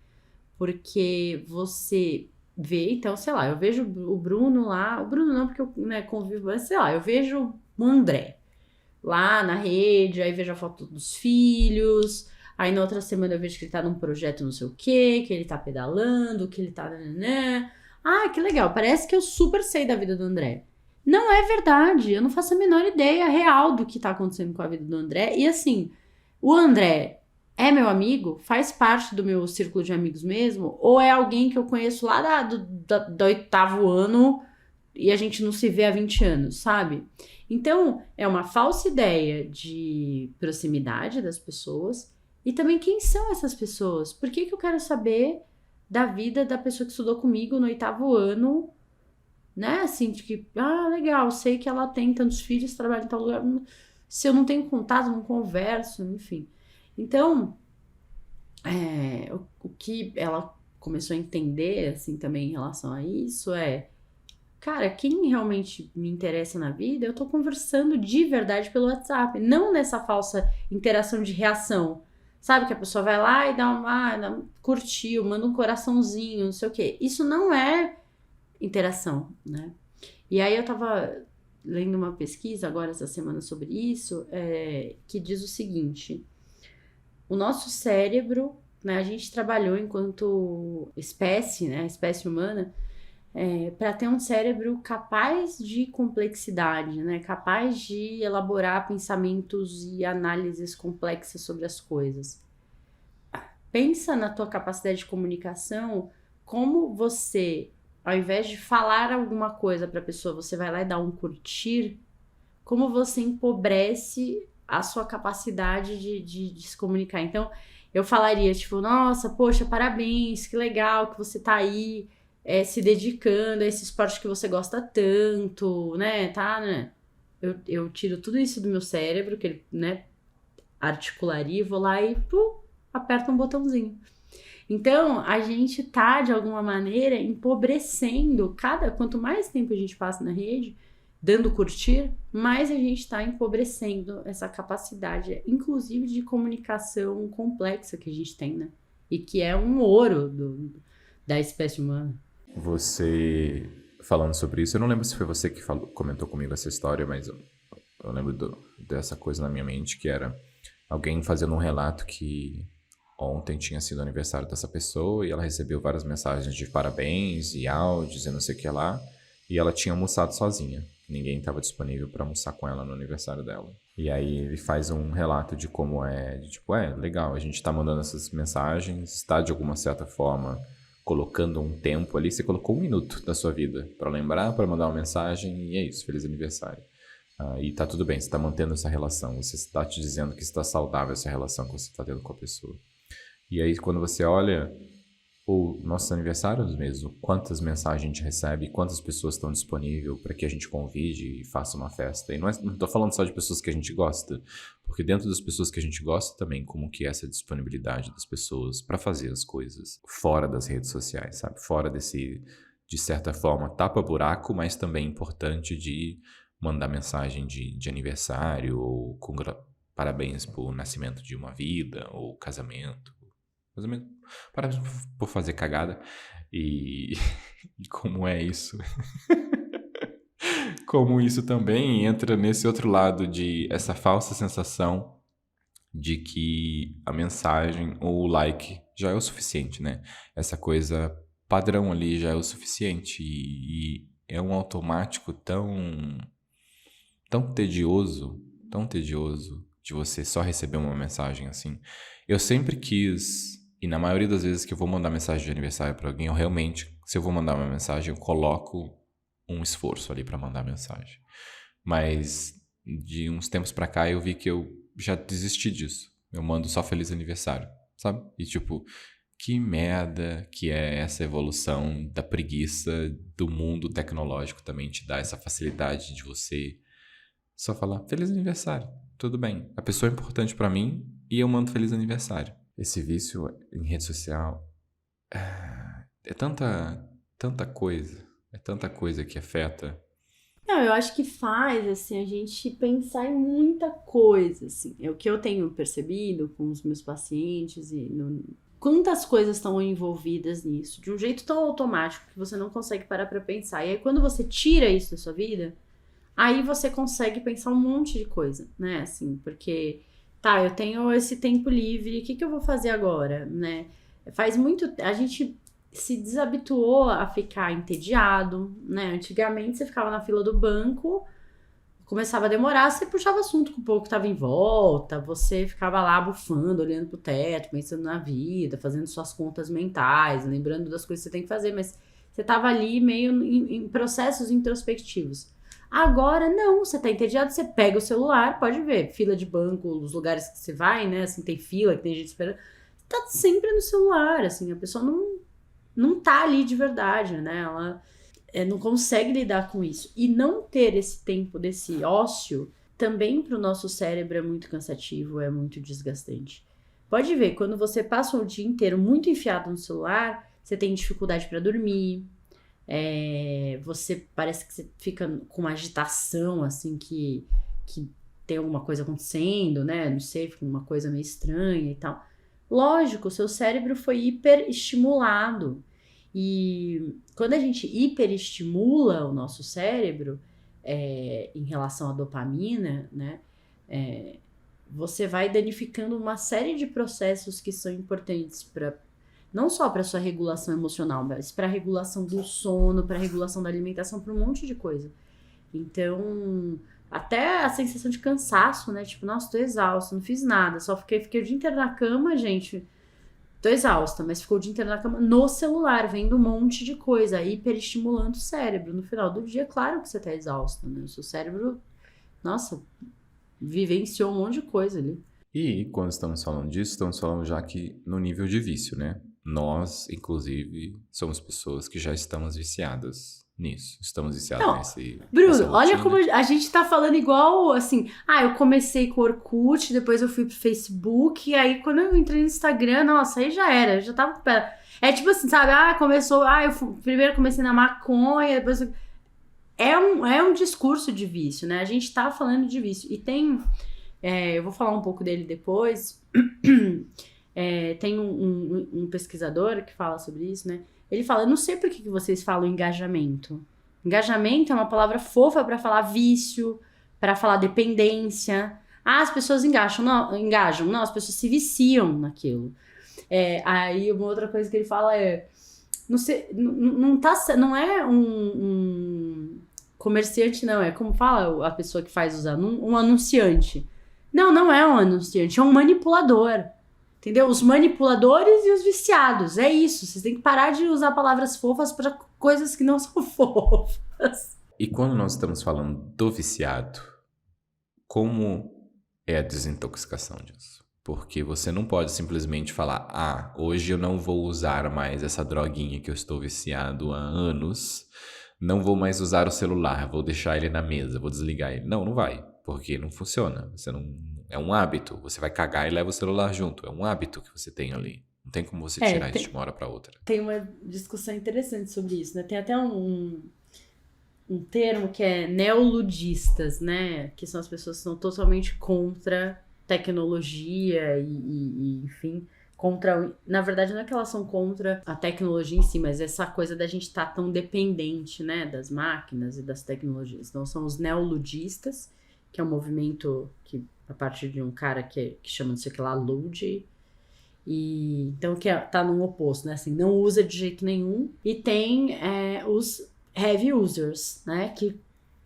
Porque você vê, então, sei lá, eu vejo o Bruno lá, o Bruno não, porque eu convivo, mas sei lá, eu vejo o André lá na rede, aí vejo a foto dos filhos, aí na outra semana eu vejo que ele tá num projeto não sei o quê, que ele tá pedalando, que ele tá... Ah, que legal, parece que eu super sei da vida do André. Não é verdade, eu não faço a menor ideia real do que tá acontecendo com a vida do André. E assim, o André é meu amigo? Faz parte do meu círculo de amigos mesmo? Ou é alguém que eu conheço lá do 8º ano e a gente não se vê há 20 anos, sabe? Então, é uma falsa ideia de proximidade das pessoas. E também, quem são essas pessoas? Por que eu quero saber da vida da pessoa que estudou comigo no 8º ano, né? Assim, de que, legal, sei que ela tem tantos filhos, trabalha em tal lugar. Se eu não tenho contato, não converso, enfim. Então, o que ela começou a entender, assim, também em relação a isso cara, quem realmente me interessa na vida, eu tô conversando de verdade pelo WhatsApp, não nessa falsa interação de reação. Sabe, que a pessoa vai lá e curtiu, manda um coraçãozinho, não sei o quê. Isso não é interação, né? E aí eu tava lendo uma pesquisa agora essa semana sobre isso, que diz o seguinte: o nosso cérebro, né, a gente trabalhou enquanto espécie, né, espécie humana, para ter um cérebro capaz de complexidade, né, capaz de elaborar pensamentos e análises complexas sobre as coisas. Pensa na tua capacidade de comunicação, como você, ao invés de falar alguma coisa para a pessoa, você vai lá e dá um curtir, como você empobrece a sua capacidade de se comunicar. Então, eu falaria, tipo, nossa, poxa, parabéns, que legal que você tá aí se dedicando a esse esporte que você gosta tanto, né, tá, né? Eu tiro tudo isso do meu cérebro, que ele, né, articularia, e vou lá e aperto um botãozinho. Então, a gente tá, de alguma maneira, empobrecendo quanto mais tempo a gente passa na rede, dando curtir, mais a gente tá empobrecendo essa capacidade, inclusive de comunicação complexa que a gente tem, né? E que é um ouro da espécie humana. Você, falando sobre isso, eu não lembro se foi você que comentou comigo essa história, mas eu lembro dessa coisa na minha mente, que era alguém fazendo um relato que ontem tinha sido o aniversário dessa pessoa e ela recebeu várias mensagens de parabéns e áudios e não sei o que lá, e ela tinha almoçado sozinha. Ninguém estava disponível para almoçar com ela no aniversário dela. E aí ele faz um relato de como legal, a gente tá mandando essas mensagens, está de alguma certa forma colocando um tempo ali, você colocou 1 minuto da sua vida para lembrar, para mandar uma mensagem, e é isso, feliz aniversário. E tá tudo bem, você está mantendo essa relação, você está te dizendo que está saudável essa relação que você está tendo com a pessoa. E aí quando você olha o nossos aniversários mesmo, quantas mensagens a gente recebe, quantas pessoas estão disponíveis para que a gente convide e faça uma festa. E não estou falando só de pessoas que a gente gosta, porque dentro das pessoas que a gente gosta também, como que é essa disponibilidade das pessoas para fazer as coisas fora das redes sociais, sabe? Fora desse de certa forma, tapa-buraco, mas também importante de mandar mensagem de aniversário, ou parabéns por nascimento de uma vida, ou casamento. Parabéns por fazer cagada. E como é isso? Como isso também entra nesse outro lado de essa falsa sensação de que a mensagem ou o like já é o suficiente, né? Essa coisa padrão ali já é o suficiente e é um automático tão tedioso de você só receber uma mensagem assim. Eu sempre quis, e na maioria das vezes que eu vou mandar mensagem de aniversário pra alguém, eu realmente, se eu vou mandar uma mensagem, eu coloco um esforço ali pra mandar mensagem. Mas de uns tempos pra cá eu vi que eu já desisti disso. Eu mando só feliz aniversário, sabe? E tipo, que merda que é essa evolução da preguiça do mundo tecnológico também te dá essa facilidade de você só falar feliz aniversário, tudo bem. A pessoa é importante pra mim e eu mando feliz aniversário. Esse vício em rede social é tanta coisa que afeta. Não, eu acho que faz, assim, a gente pensar em muita coisa, assim. É o que eu tenho percebido com os meus pacientes e quantas coisas estão envolvidas nisso, de um jeito tão automático que você não consegue parar pra pensar. E aí, quando você tira isso da sua vida, aí você consegue pensar um monte de coisa, né, assim, porque, tá, eu tenho esse tempo livre, o que eu vou fazer agora, né? A gente se desabituou a ficar entediado, né? Antigamente você ficava na fila do banco, começava a demorar, você puxava assunto com o povo que tava em volta, você ficava lá bufando, olhando pro teto, pensando na vida, fazendo suas contas mentais, lembrando das coisas que você tem que fazer, mas você tava ali meio em processos introspectivos. Agora, não, você tá entediado, você pega o celular, pode ver, fila de banco, os lugares que você vai, né, assim, tem fila, que tem gente esperando, tá sempre no celular, assim, a pessoa não tá ali de verdade, né? Ela não consegue lidar com isso. E não ter esse tempo desse ócio também pro nosso cérebro é muito cansativo, é muito desgastante. Pode ver, quando você passa o dia inteiro muito enfiado no celular, você tem dificuldade para dormir, você parece que você fica com uma agitação, assim, que tem alguma coisa acontecendo, né? Não sei, fica uma coisa meio estranha e tal. Lógico, o seu cérebro foi hiperestimulado. E quando a gente hiperestimula o nosso cérebro em relação à dopamina, né, você vai danificando uma série de processos que são importantes não só para sua regulação emocional, mas para a regulação do sono, para a regulação da alimentação, para um monte de coisa. Então, até a sensação de cansaço, né? Tipo, nossa, tô exausta, não fiz nada, só fiquei o dia inteiro na cama, gente. Tô exausta, mas ficou o dia inteiro na cama no celular, vendo um monte de coisa, hiperestimulando o cérebro. No final do dia, claro que você tá exausta, né? O seu cérebro, nossa, vivenciou um monte de coisa ali. E quando estamos falando disso, estamos falando já que no nível de vício, né? Nós, inclusive, somos pessoas que já estamos viciadas nisso. Estamos viciados nesse... Bruno, olha como a gente tá falando igual, assim... eu comecei com o Orkut, depois eu fui pro Facebook, e aí quando eu entrei no Instagram, nossa, aí já era, eu já tava... É tipo assim, sabe? Começou... primeiro comecei na maconha, depois... É um discurso de vício, né? A gente tá falando de vício. E tem... eu vou falar um pouco dele depois... tem um pesquisador que fala sobre isso, né? Ele fala, eu não sei por que vocês falam engajamento. Engajamento é uma palavra fofa para falar vício, para falar dependência. As pessoas engajam. Não, as pessoas se viciam naquilo. Aí uma outra coisa que ele fala não sei, não é um comerciante, não. É como fala a pessoa que faz usar, um anunciante. Não é um anunciante, é um manipulador. Entendeu? Os manipuladores e os viciados. É isso. Vocês têm que parar de usar palavras fofas para coisas que não são fofas. E quando nós estamos falando do viciado, como é a desintoxicação disso? Porque você não pode simplesmente falar, hoje eu não vou usar mais essa droguinha que eu estou viciado há anos, não vou mais usar o celular, vou deixar ele na mesa, vou desligar ele. Não vai, porque não funciona. Você não... É um hábito. Você vai cagar e leva o celular junto. É um hábito que você tem ali. Não tem como você tirar isso de uma hora para outra. Tem uma discussão interessante sobre isso, né? Tem até um termo que é neoludistas, né? Que são as pessoas que são totalmente contra tecnologia e enfim, contra... Na verdade, não é que elas são contra a tecnologia em si, mas essa coisa da gente estar tão dependente, né? Das máquinas e das tecnologias. Então, são os neoludistas, que é um movimento que a partir de um cara que chama não sei o que lá, Lud, e então que tá no oposto, né? Assim, não usa de jeito nenhum. E tem os heavy users, né? Que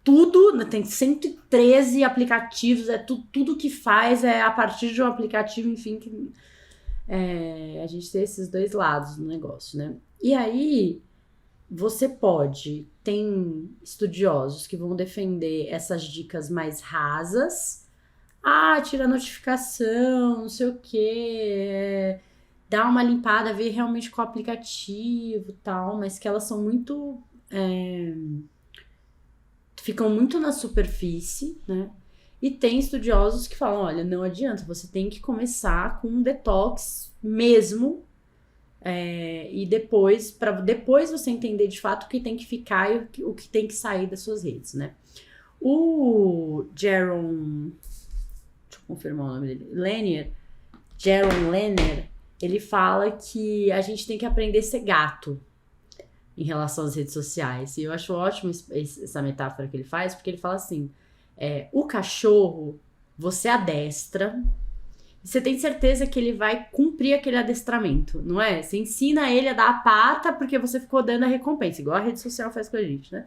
tudo, né? Tem 113 aplicativos, tudo que faz é a partir de um aplicativo, enfim, que a gente tem esses dois lados do negócio, né? E aí você tem estudiosos que vão defender essas dicas mais rasas. Tira a notificação, não sei o quê, dá uma limpada, ver realmente qual aplicativo e tal, mas que elas são muito... ficam muito na superfície, né? E tem estudiosos que falam, olha, não adianta, você tem que começar com um detox mesmo, e depois, para depois você entender de fato o que tem que ficar e o que tem que sair das suas redes, né? O Jaron... confirmar o nome dele, Jaron Lanier, ele fala que a gente tem que aprender a ser gato em relação às redes sociais. E eu acho ótimo essa metáfora que ele faz, porque ele fala assim, o cachorro, você adestra, e você tem certeza que ele vai cumprir aquele adestramento, não é? Você ensina ele a dar a pata porque você ficou dando a recompensa, igual a rede social faz com a gente, né?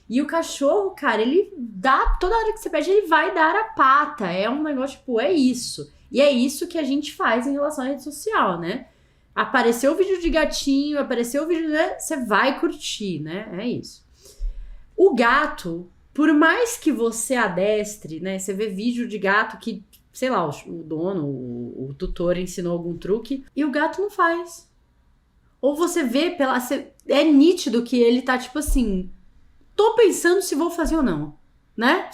E o cachorro, cara, ele dá... Toda hora que você pede, ele vai dar a pata. É um negócio, tipo, é isso. E é isso que a gente faz em relação à rede social, né? Apareceu o vídeo de gatinho, apareceu o vídeo... Né? Você vai curtir, né? É isso. O gato, por mais que você adestre, né? Você vê vídeo de gato que, sei lá, o dono, o tutor ensinou algum truque e o gato não faz. Ou você vê é nítido que ele tá, tipo assim... Tô pensando se vou fazer ou não, né?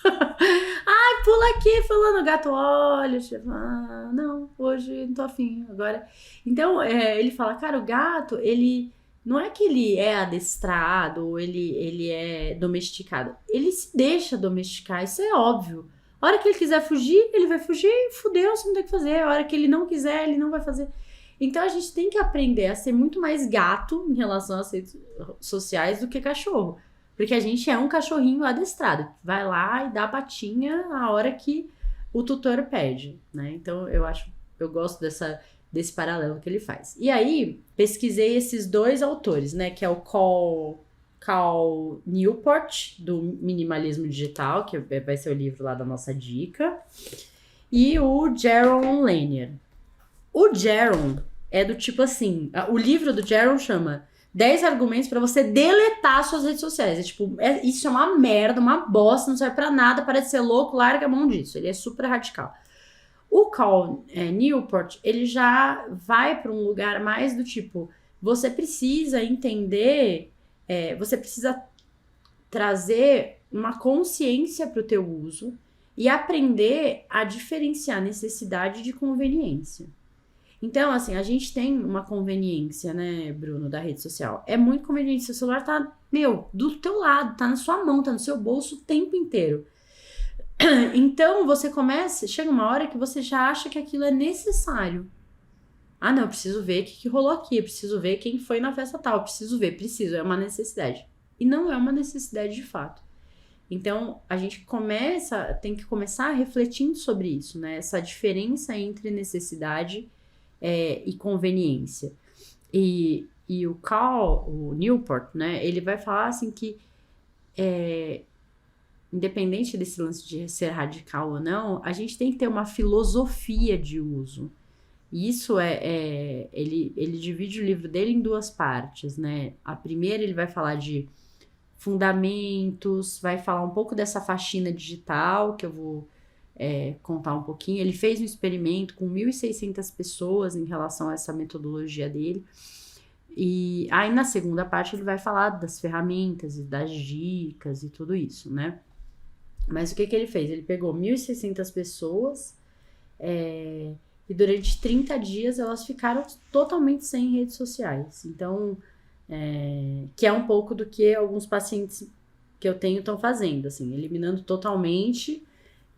Pula aqui, fulano, o gato olha, tipo, não, hoje não tô afim, agora... Então, ele fala, cara, o gato, ele... Não é que ele é adestrado ou ele é domesticado. Ele se deixa domesticar, isso é óbvio. A hora que ele quiser fugir, ele vai fugir e fudeu, você não tem o que fazer. A hora que ele não quiser, ele não vai fazer. Então, a gente tem que aprender a ser muito mais gato em relação às redes sociais do que cachorro. Porque a gente é um cachorrinho adestrado. Vai lá e dá a patinha a hora que o tutor pede, né? Então, eu gosto desse paralelo que ele faz. E aí, pesquisei esses dois autores, né? Que é o Cal Newport, do Minimalismo Digital, que vai ser o livro lá da nossa dica. E o Jaron Lanier. O Jaron é do tipo assim... O livro do Jaron chama... 10 argumentos pra você deletar suas redes sociais. Isso é uma merda, uma bosta, não serve pra nada, parece ser louco, larga a mão disso. Ele é super radical. O Cal Newport, ele já vai pra um lugar mais do tipo, você precisa entender, você precisa trazer uma consciência pro teu uso e aprender a diferenciar necessidade de conveniência. Então, assim, a gente tem uma conveniência, né, Bruno, da rede social. É muito conveniente. Seu celular tá, do teu lado, tá na sua mão, tá no seu bolso o tempo inteiro. Então, chega uma hora que você já acha que aquilo é necessário. Não, eu preciso ver o que rolou aqui, eu preciso ver quem foi na festa tal, é uma necessidade. E não é uma necessidade de fato. Então, a gente tem que começar refletindo sobre isso, né? Essa diferença entre necessidade e conveniência. E o Newport, né, ele vai falar assim que independente desse lance de ser radical ou não, a gente tem que ter uma filosofia de uso. E isso ele divide o livro dele em duas partes, né? A primeira ele vai falar de fundamentos, vai falar um pouco dessa faxina digital, que eu vou contar um pouquinho. Ele fez um experimento com 1.600 pessoas em relação a essa metodologia dele. E aí, na segunda parte, ele vai falar das ferramentas e das dicas e tudo isso, né? Mas o que ele fez? Ele pegou 1.600 pessoas e durante 30 dias elas ficaram totalmente sem redes sociais. Então, que é um pouco do que alguns pacientes que eu tenho estão fazendo, assim, eliminando totalmente.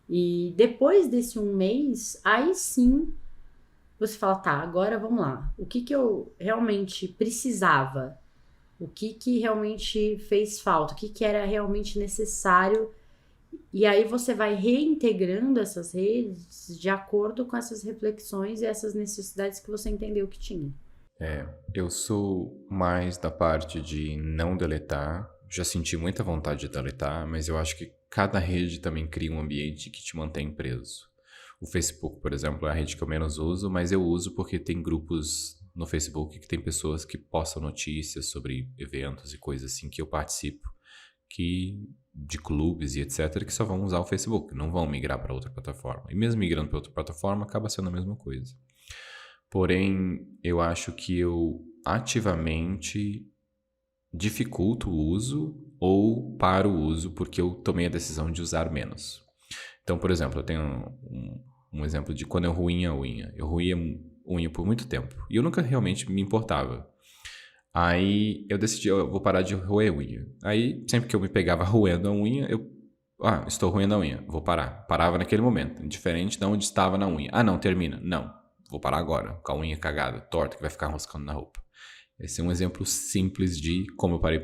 E depois desse 1 mês, aí sim você fala, tá, agora vamos lá. O que eu realmente precisava? O que realmente fez falta? O que era realmente necessário? E aí você vai reintegrando essas redes de acordo com essas reflexões e essas necessidades que você entendeu que tinha. Eu sou mais da parte de não deletar. Já senti muita vontade de deletar, mas eu acho que cada rede também cria um ambiente que te mantém preso. O Facebook, por exemplo, é a rede que eu menos uso, mas eu uso porque tem grupos no Facebook que tem pessoas que postam notícias sobre eventos e coisas assim que eu participo, de clubes e etc, que só vão usar o Facebook, não vão migrar para outra plataforma. E mesmo migrando para outra plataforma, acaba sendo a mesma coisa. Porém, eu acho que eu ativamente dificulto o uso ou paro o uso porque eu tomei a decisão de usar menos. Então, por exemplo, eu tenho um exemplo de quando eu ruía a unha. Eu ruía unha por muito tempo e eu nunca realmente me importava. Aí eu decidi, eu vou parar de roer unha. Aí, sempre que eu me pegava roendo a unha, estou roendo a unha, vou parar. Parava naquele momento, indiferente de onde estava na unha. Não, termina. Não, vou parar agora, com a unha cagada, torta, que vai ficar enroscando na roupa. Esse é um exemplo simples de como eu parei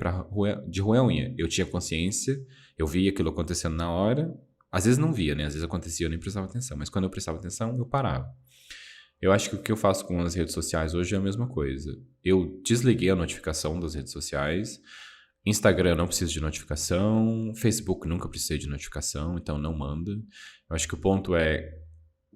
de roer a unha. Eu tinha consciência, eu via aquilo acontecendo na hora. Às vezes não via, né? Às vezes acontecia, eu nem prestava atenção. Mas quando eu prestava atenção, eu parava. Eu acho que o que eu faço com as redes sociais hoje é a mesma coisa. Eu desliguei a notificação das redes sociais. Instagram não precisa de notificação. Facebook nunca precisei de notificação, então não manda. Eu acho que o ponto é,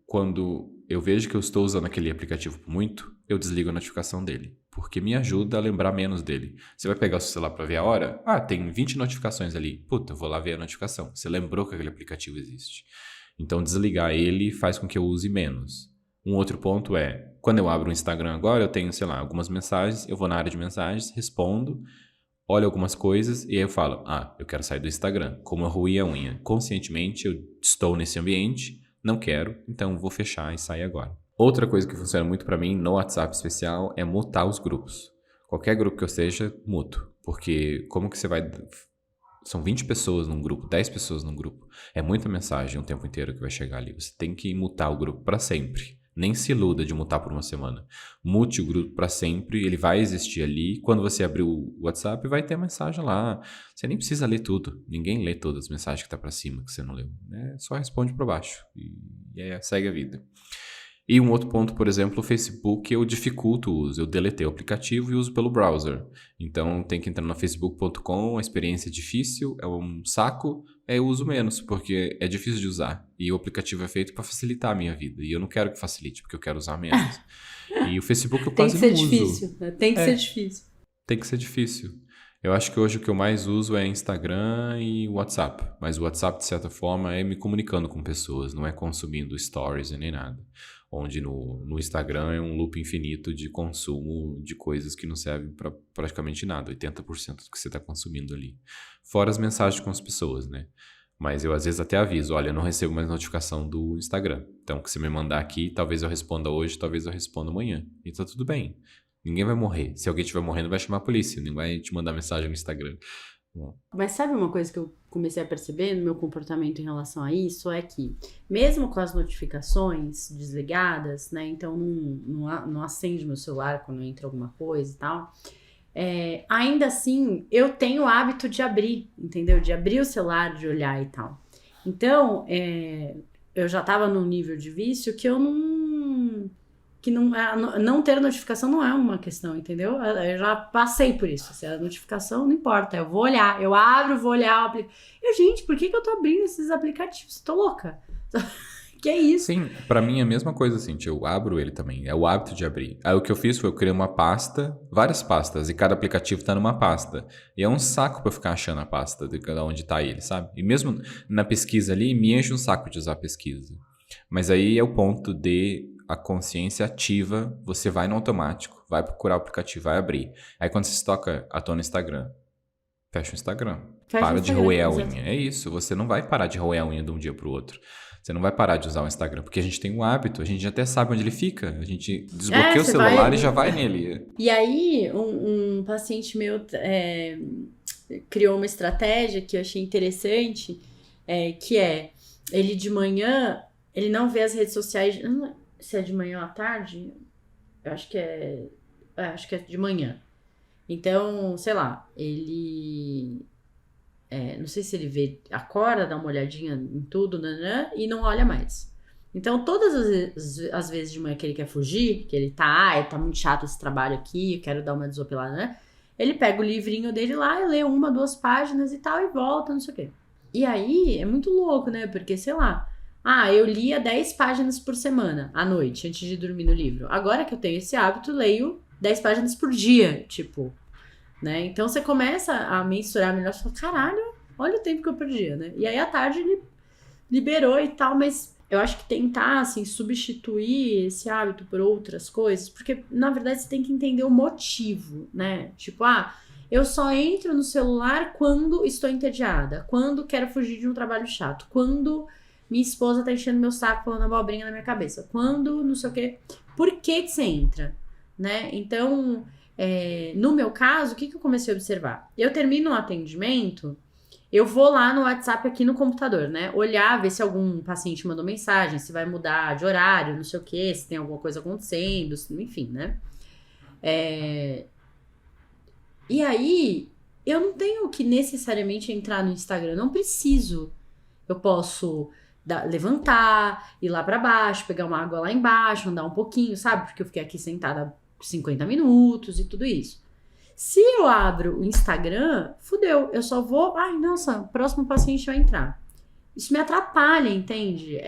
quando eu vejo que eu estou usando aquele aplicativo por muito, eu desligo a notificação dele, porque me ajuda a lembrar menos dele. Você vai pegar o seu celular para ver a hora? Tem 20 notificações ali. Puta, vou lá ver a notificação. Você lembrou que aquele aplicativo existe. Então, desligar ele faz com que eu use menos. Um outro ponto é, quando eu abro o Instagram agora, eu tenho, algumas mensagens, eu vou na área de mensagens, respondo, olho algumas coisas e aí eu falo, eu quero sair do Instagram. Como eu ruí a unha conscientemente, eu estou nesse ambiente, não quero, então vou fechar e sair agora. Outra coisa que funciona muito pra mim, no WhatsApp especial, é mutar os grupos. Qualquer grupo que eu esteja, muto. Porque como que você vai... São 20 pessoas num grupo, 10 pessoas num grupo. É muita mensagem o tempo inteiro que vai chegar ali. Você tem que mutar o grupo pra sempre. Nem se iluda de mutar por uma semana. Mute o grupo pra sempre, ele vai existir ali. Quando você abrir o WhatsApp, vai ter mensagem lá. Você nem precisa ler tudo. Ninguém lê todas as mensagens que tá pra cima que você não leu. Só responde pra baixo. E segue a vida. E um outro ponto, por exemplo, o Facebook, eu dificulto o uso. Eu deletei o aplicativo e uso pelo browser. Então, tem que entrar no facebook.com, a experiência é difícil, é um saco, eu uso menos, porque é difícil de usar. E o aplicativo é feito para facilitar a minha vida. E eu não quero que facilite, porque eu quero usar menos. E o Facebook eu quase não uso. Tem que ser difícil, né? Tem que ser difícil. Tem que ser difícil. Eu acho que hoje o que eu mais uso é Instagram e WhatsApp. Mas o WhatsApp, de certa forma, é me comunicando com pessoas, não é consumindo stories e nem nada. Onde no Instagram é um loop infinito de consumo de coisas que não servem para praticamente nada, 80% do que você está consumindo ali. Fora as mensagens com as pessoas, né? Mas eu às vezes até aviso, olha, eu não recebo mais notificação do Instagram. Então, o que você me mandar aqui, talvez eu responda hoje, talvez eu responda amanhã. E tá tudo bem. Ninguém vai morrer. Se alguém estiver morrendo, vai chamar a polícia. Ninguém vai te mandar mensagem no Instagram. Mas sabe uma coisa que eu comecei a perceber no meu comportamento em relação a isso? É que, mesmo com as notificações desligadas, né? Então não acende meu celular quando entra alguma coisa e tal. Ainda assim, eu tenho o hábito de abrir, entendeu? De abrir o celular, de olhar e tal. Então, eu já tava num nível de vício que eu não ter notificação não é uma questão, entendeu? Eu já passei por isso. Se a notificação, não importa. Eu vou olhar. Eu abro, vou olhar o aplicativo. Gente, por que eu tô abrindo esses aplicativos? Tô louca. Que é isso? Sim, pra mim é a mesma coisa, assim. Eu abro ele também. É o hábito de abrir. Aí o que eu fiz foi eu criei uma pasta, várias pastas, e cada aplicativo tá numa pasta. E é um saco pra eu ficar achando a pasta de cada onde tá ele, sabe? E mesmo na pesquisa ali, me enche um saco de usar a pesquisa. Mas aí é o ponto de a consciência ativa, você vai no automático, vai procurar o aplicativo, vai abrir. Aí quando você toca, tô no Instagram, fecha o Instagram. Para de roer a unha. É isso, você não vai parar de roer a unha de um dia pro outro. Você não vai parar de usar o Instagram, porque a gente tem um hábito, a gente até sabe onde ele fica. A gente desbloqueia o você celular e já vai nele. E aí, um paciente meu criou uma estratégia que eu achei interessante, que ele de manhã, ele não vê as redes sociais, não sei se é de manhã ou à tarde, eu acho que acho que é de manhã. Então, sei lá, ele... não sei se ele acorda, dá uma olhadinha em tudo, né, e não olha mais. Então, todas as vezes de manhã que ele quer fugir, que ele tá muito chato esse trabalho aqui, eu quero dar uma desopilada, né? Ele pega o livrinho dele lá e lê 1, 2 páginas e tal, e volta, não sei o quê. E aí, é muito louco, né? Porque, sei lá, eu lia 10 páginas por semana, à noite, antes de dormir no livro. Agora que eu tenho esse hábito, leio 10 páginas por dia, tipo, né? Então, você começa a mensurar melhor, você fala, caralho, olha o tempo que eu perdia, né? E aí, à tarde, ele liberou e tal, mas eu acho que tentar, assim, substituir esse hábito por outras coisas, porque, na verdade, você tem que entender o motivo, né? Tipo, eu só entro no celular quando estou entediada, quando quero fugir de um trabalho chato, quando minha esposa tá enchendo meu saco falando abobrinha na minha cabeça, quando não sei o quê. Por que você entra, né? Então, no meu caso, o que eu comecei a observar? Eu termino um atendimento... Eu vou lá no WhatsApp aqui no computador, né? Olhar, ver se algum paciente mandou mensagem, se vai mudar de horário, não sei o quê, se tem alguma coisa acontecendo, enfim, né? E aí, eu não tenho que necessariamente entrar no Instagram, não preciso. Eu posso levantar, ir lá pra baixo, pegar uma água lá embaixo, andar um pouquinho, sabe? Porque eu fiquei aqui sentada 50 minutos e tudo isso. Se eu abro o Instagram, fudeu, eu só vou... nossa, o próximo paciente vai entrar. Isso me atrapalha, entende?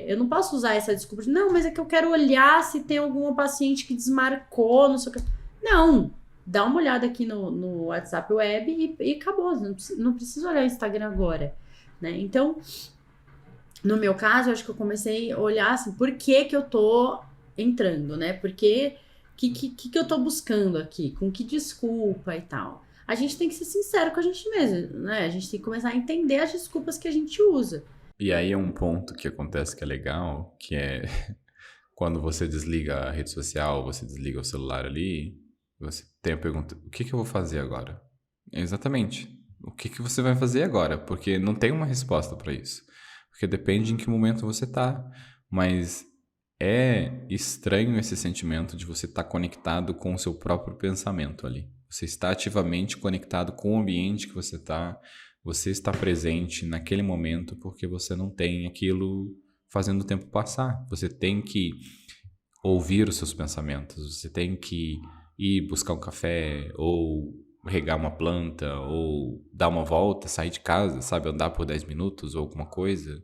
Eu não posso usar essa desculpa de, não, mas é que eu quero olhar se tem algum paciente que desmarcou, não sei o que. Não, dá uma olhada aqui no WhatsApp Web e acabou, não preciso olhar o Instagram agora, né? Então, no meu caso, eu acho que eu comecei a olhar assim, por que eu tô entrando, né? Porque... O que eu tô buscando aqui? Com que desculpa e tal? A gente tem que ser sincero com a gente mesmo, né? A gente tem que começar a entender as desculpas que a gente usa. E aí é um ponto que acontece que é legal, que é quando você desliga a rede social, você desliga o celular ali, você tem a pergunta, o que eu vou fazer agora? Exatamente. O que você vai fazer agora? Porque não tem uma resposta para isso. Porque depende em que momento você tá. Mas... é estranho esse sentimento de você estar conectado com o seu próprio pensamento ali. Você está ativamente conectado com o ambiente que você está presente naquele momento porque você não tem aquilo fazendo o tempo passar. Você tem que ouvir os seus pensamentos, você tem que ir buscar um café ou regar uma planta ou dar uma volta, sair de casa, sabe, andar por 10 minutos ou alguma coisa.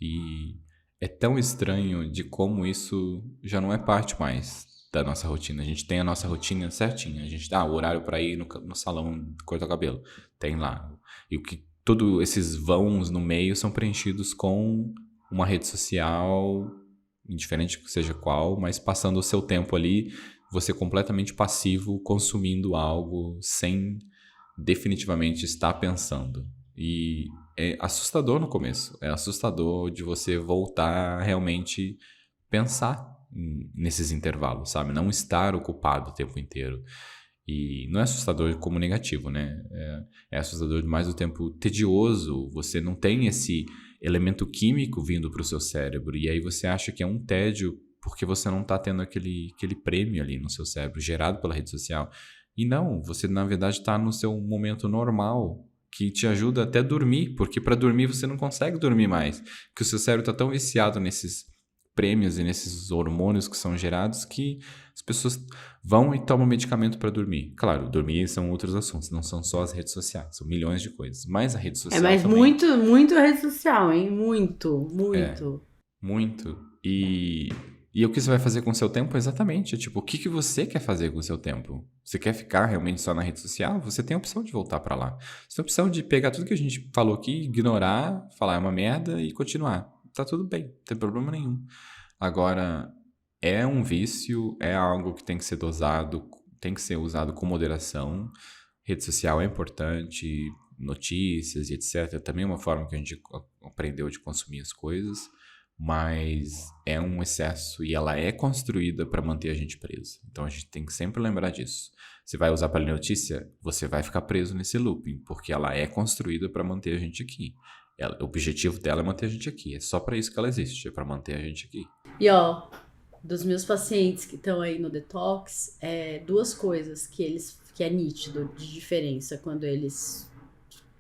E é tão estranho de como isso já não é parte mais da nossa rotina. A gente tem a nossa rotina certinha. A gente dá o horário para ir no salão cortar o cabelo. Tem lá. E todos esses vãos no meio são preenchidos com uma rede social, indiferente que seja qual, mas passando o seu tempo ali, você completamente passivo, consumindo algo sem definitivamente estar pensando. E é assustador no começo. É assustador de você voltar a realmente pensar nesses intervalos, sabe? Não estar ocupado o tempo inteiro. E não é assustador como negativo, né? É assustador demais o tempo tedioso. Você não tem esse elemento químico vindo para o seu cérebro. E aí você acha que é um tédio porque você não está tendo aquele prêmio ali no seu cérebro gerado pela rede social. E não, você na verdade está no seu momento normal, que te ajuda até a dormir, porque para dormir você não consegue dormir mais, porque o seu cérebro está tão viciado nesses prêmios e nesses hormônios que são gerados que as pessoas vão e tomam medicamento para dormir. Claro, dormir são outros assuntos, não são só as redes sociais, são milhões de coisas, mas a rede social mas também... muito rede social, hein? Muito. Muito. E o que você vai fazer com o seu tempo? Exatamente. Tipo, o que você quer fazer com o seu tempo? Você quer ficar realmente só na rede social? Você tem a opção de voltar pra lá. Você tem a opção de pegar tudo que a gente falou aqui, ignorar, falar é uma merda e continuar. Tá tudo bem, não tem problema nenhum. Agora, é um vício, é algo que tem que ser dosado, tem que ser usado com moderação. Rede social é importante, notícias e etc. Também é uma forma que a gente aprendeu de consumir as coisas. mas é um excesso e ela é construída para manter a gente preso. Então a gente tem que sempre lembrar disso. Você vai usar para ler notícia, você vai ficar preso nesse looping, porque ela é construída para manter a gente aqui. O objetivo dela é manter a gente aqui. É só para isso que ela existe, é para manter a gente aqui. E ó, dos meus pacientes que estão aí no detox, duas coisas que é nítido de diferença quando eles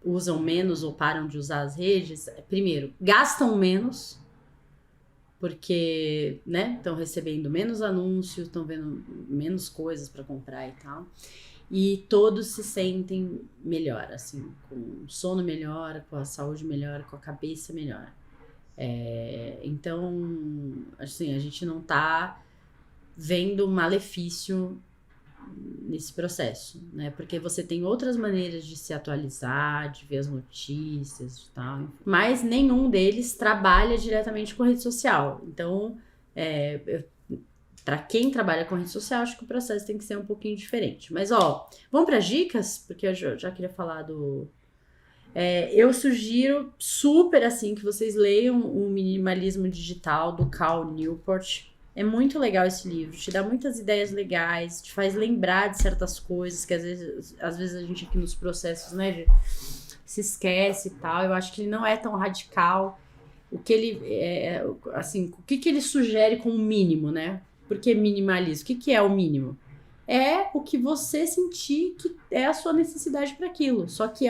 usam menos ou param de usar as redes. Primeiro, gastam menos, porque, né, estão recebendo menos anúncios, estão vendo menos coisas para comprar e tal. E todos se sentem melhor, assim, com sono melhor, com a saúde melhor, com a cabeça melhor. Então, assim, a gente não tá vendo malefício nesse processo, né? Porque você tem outras maneiras de se atualizar, de ver as notícias e tal. Mas nenhum deles trabalha diretamente com rede social. Então, para quem trabalha com rede social, acho que o processo tem que ser um pouquinho diferente. Mas, ó, vamos para dicas? Porque eu já queria falar do... eu sugiro super, assim, que vocês leiam o Minimalismo Digital, do Cal Newport. É muito legal esse livro, te dá muitas ideias legais, te faz lembrar de certas coisas que às vezes a gente aqui nos processos, né, se esquece e tal. Eu acho que ele não é tão radical. O que ele, assim, o que ele sugere como mínimo, né? Porque minimalismo, o que é o mínimo? É o que você sentir que é a sua necessidade para aquilo. Só que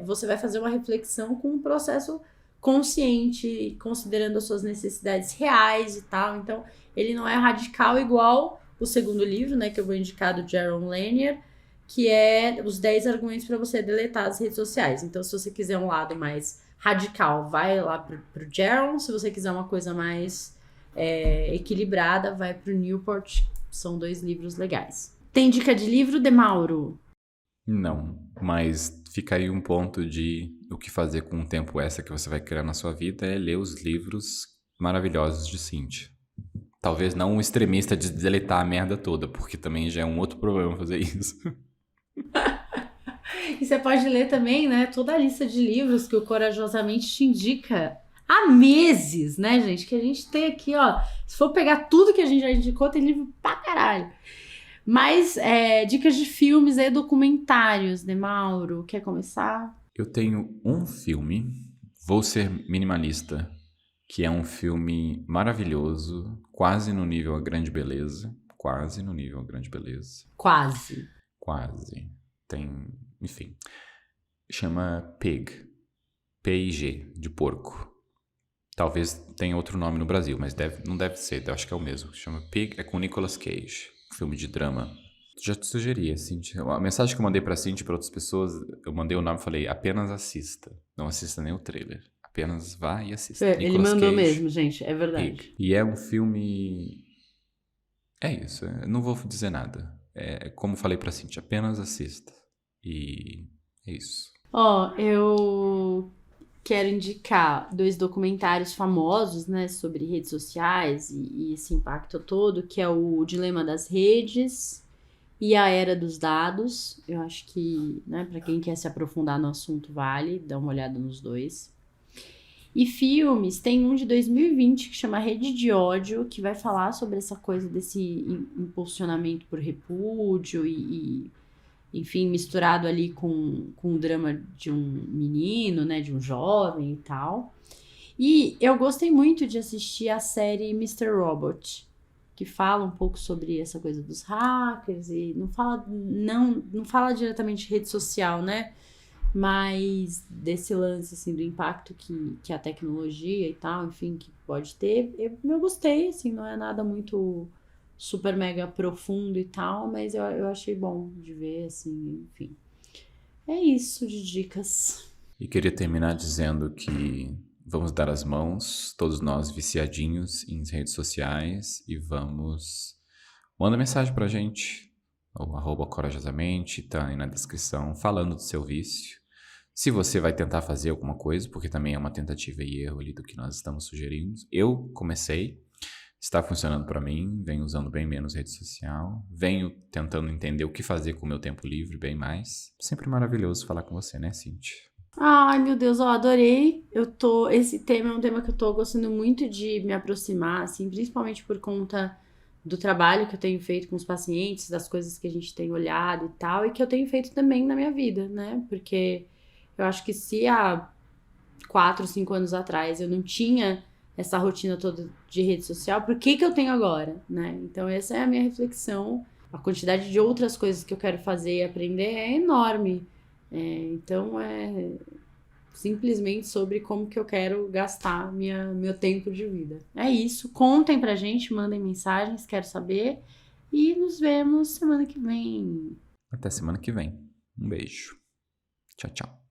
você vai fazer uma reflexão com um processo consciente, considerando as suas necessidades reais e tal. Então, ele não é radical igual o segundo livro, né, que eu vou indicar, do Jaron Lanier, que é os 10 argumentos para você deletar as redes sociais. Então, se você quiser um lado mais radical, vai lá pro Jaron. Se você quiser uma coisa mais equilibrada, vai pro Newport. São 2 livros legais. Tem dica de livro, Demauro? Não, mas fica aí um ponto de o que fazer com o tempo extra que você vai criar na sua vida é ler os livros maravilhosos de Cynthia. Talvez não um extremista de deletar a merda toda, porque também já é um outro problema fazer isso. E você pode ler também, né, toda a lista de livros que o Corajosamente te indica há meses, né, gente? Que a gente tem aqui, ó. Se for pegar tudo que a gente já indicou, tem livro pra caralho. Mas dicas de filmes e documentários, né, Mauro? Quer começar? Eu tenho um filme, Vou Ser Minimalista, que é um filme maravilhoso, quase no nível A Grande Beleza. Quase no nível A Grande Beleza. Quase. Tem, enfim. Chama Pig. P-I-G, de porco. Talvez tenha outro nome no Brasil, mas não deve ser, eu acho que é o mesmo. Chama Pig, é com Nicolas Cage. Filme de drama. Já te sugeri, Cintia. A mensagem que eu mandei pra Cintia e pra outras pessoas, eu mandei o nome e falei, apenas assista. Não assista nem o trailer. Apenas vá e assista. Ele mandou Cage, mesmo, gente, é verdade. Pig. E é um filme... É isso, eu não vou dizer nada. É como falei pra Cintia, apenas assista. E é isso. Eu quero indicar 2 documentários famosos, né, sobre redes sociais e esse impacto todo, que é o Dilema das Redes e a Era dos Dados. Eu acho que, né, para quem quer se aprofundar no assunto, vale dar uma olhada nos 2. E filmes, tem um de 2020 que chama Rede de Ódio, que vai falar sobre essa coisa desse impulsionamento por repúdio e enfim, misturado ali com o drama de um menino, né, de um jovem e tal. E eu gostei muito de assistir a série Mr. Robot, que fala um pouco sobre essa coisa dos hackers e não fala diretamente de rede social, né, mas desse lance, assim, do impacto que a tecnologia e tal, enfim, que pode ter. Eu gostei, assim, não é nada muito super mega profundo e tal, mas eu achei bom de ver, assim, enfim. É isso de dicas. E queria terminar dizendo que vamos dar as mãos, todos nós viciadinhos em redes sociais, e manda mensagem pra gente, ou @corajosamente, tá aí na descrição, falando do seu vício. Se você vai tentar fazer alguma coisa, porque também é uma tentativa e erro ali do que nós estamos sugerindo. Eu comecei, está funcionando para mim, venho usando bem menos rede social, venho tentando entender o que fazer com o meu tempo livre bem mais. Sempre maravilhoso falar com você, né, Cintia? Ai, meu Deus, ó, adorei. Esse tema é um tema que eu tô gostando muito de me aproximar, assim, principalmente por conta do trabalho que eu tenho feito com os pacientes, das coisas que a gente tem olhado e tal, e que eu tenho feito também na minha vida, né? Porque eu acho que se há 4, 5 anos atrás eu não tinha essa rotina toda de rede social, por que que eu tenho agora, né? Então essa é a minha reflexão. A quantidade de outras coisas que eu quero fazer e aprender é enorme. Então é simplesmente sobre como que eu quero gastar meu tempo de vida. É isso. Contem pra gente, mandem mensagens, quero saber. E nos vemos semana que vem. Até semana que vem. Um beijo. Tchau, tchau.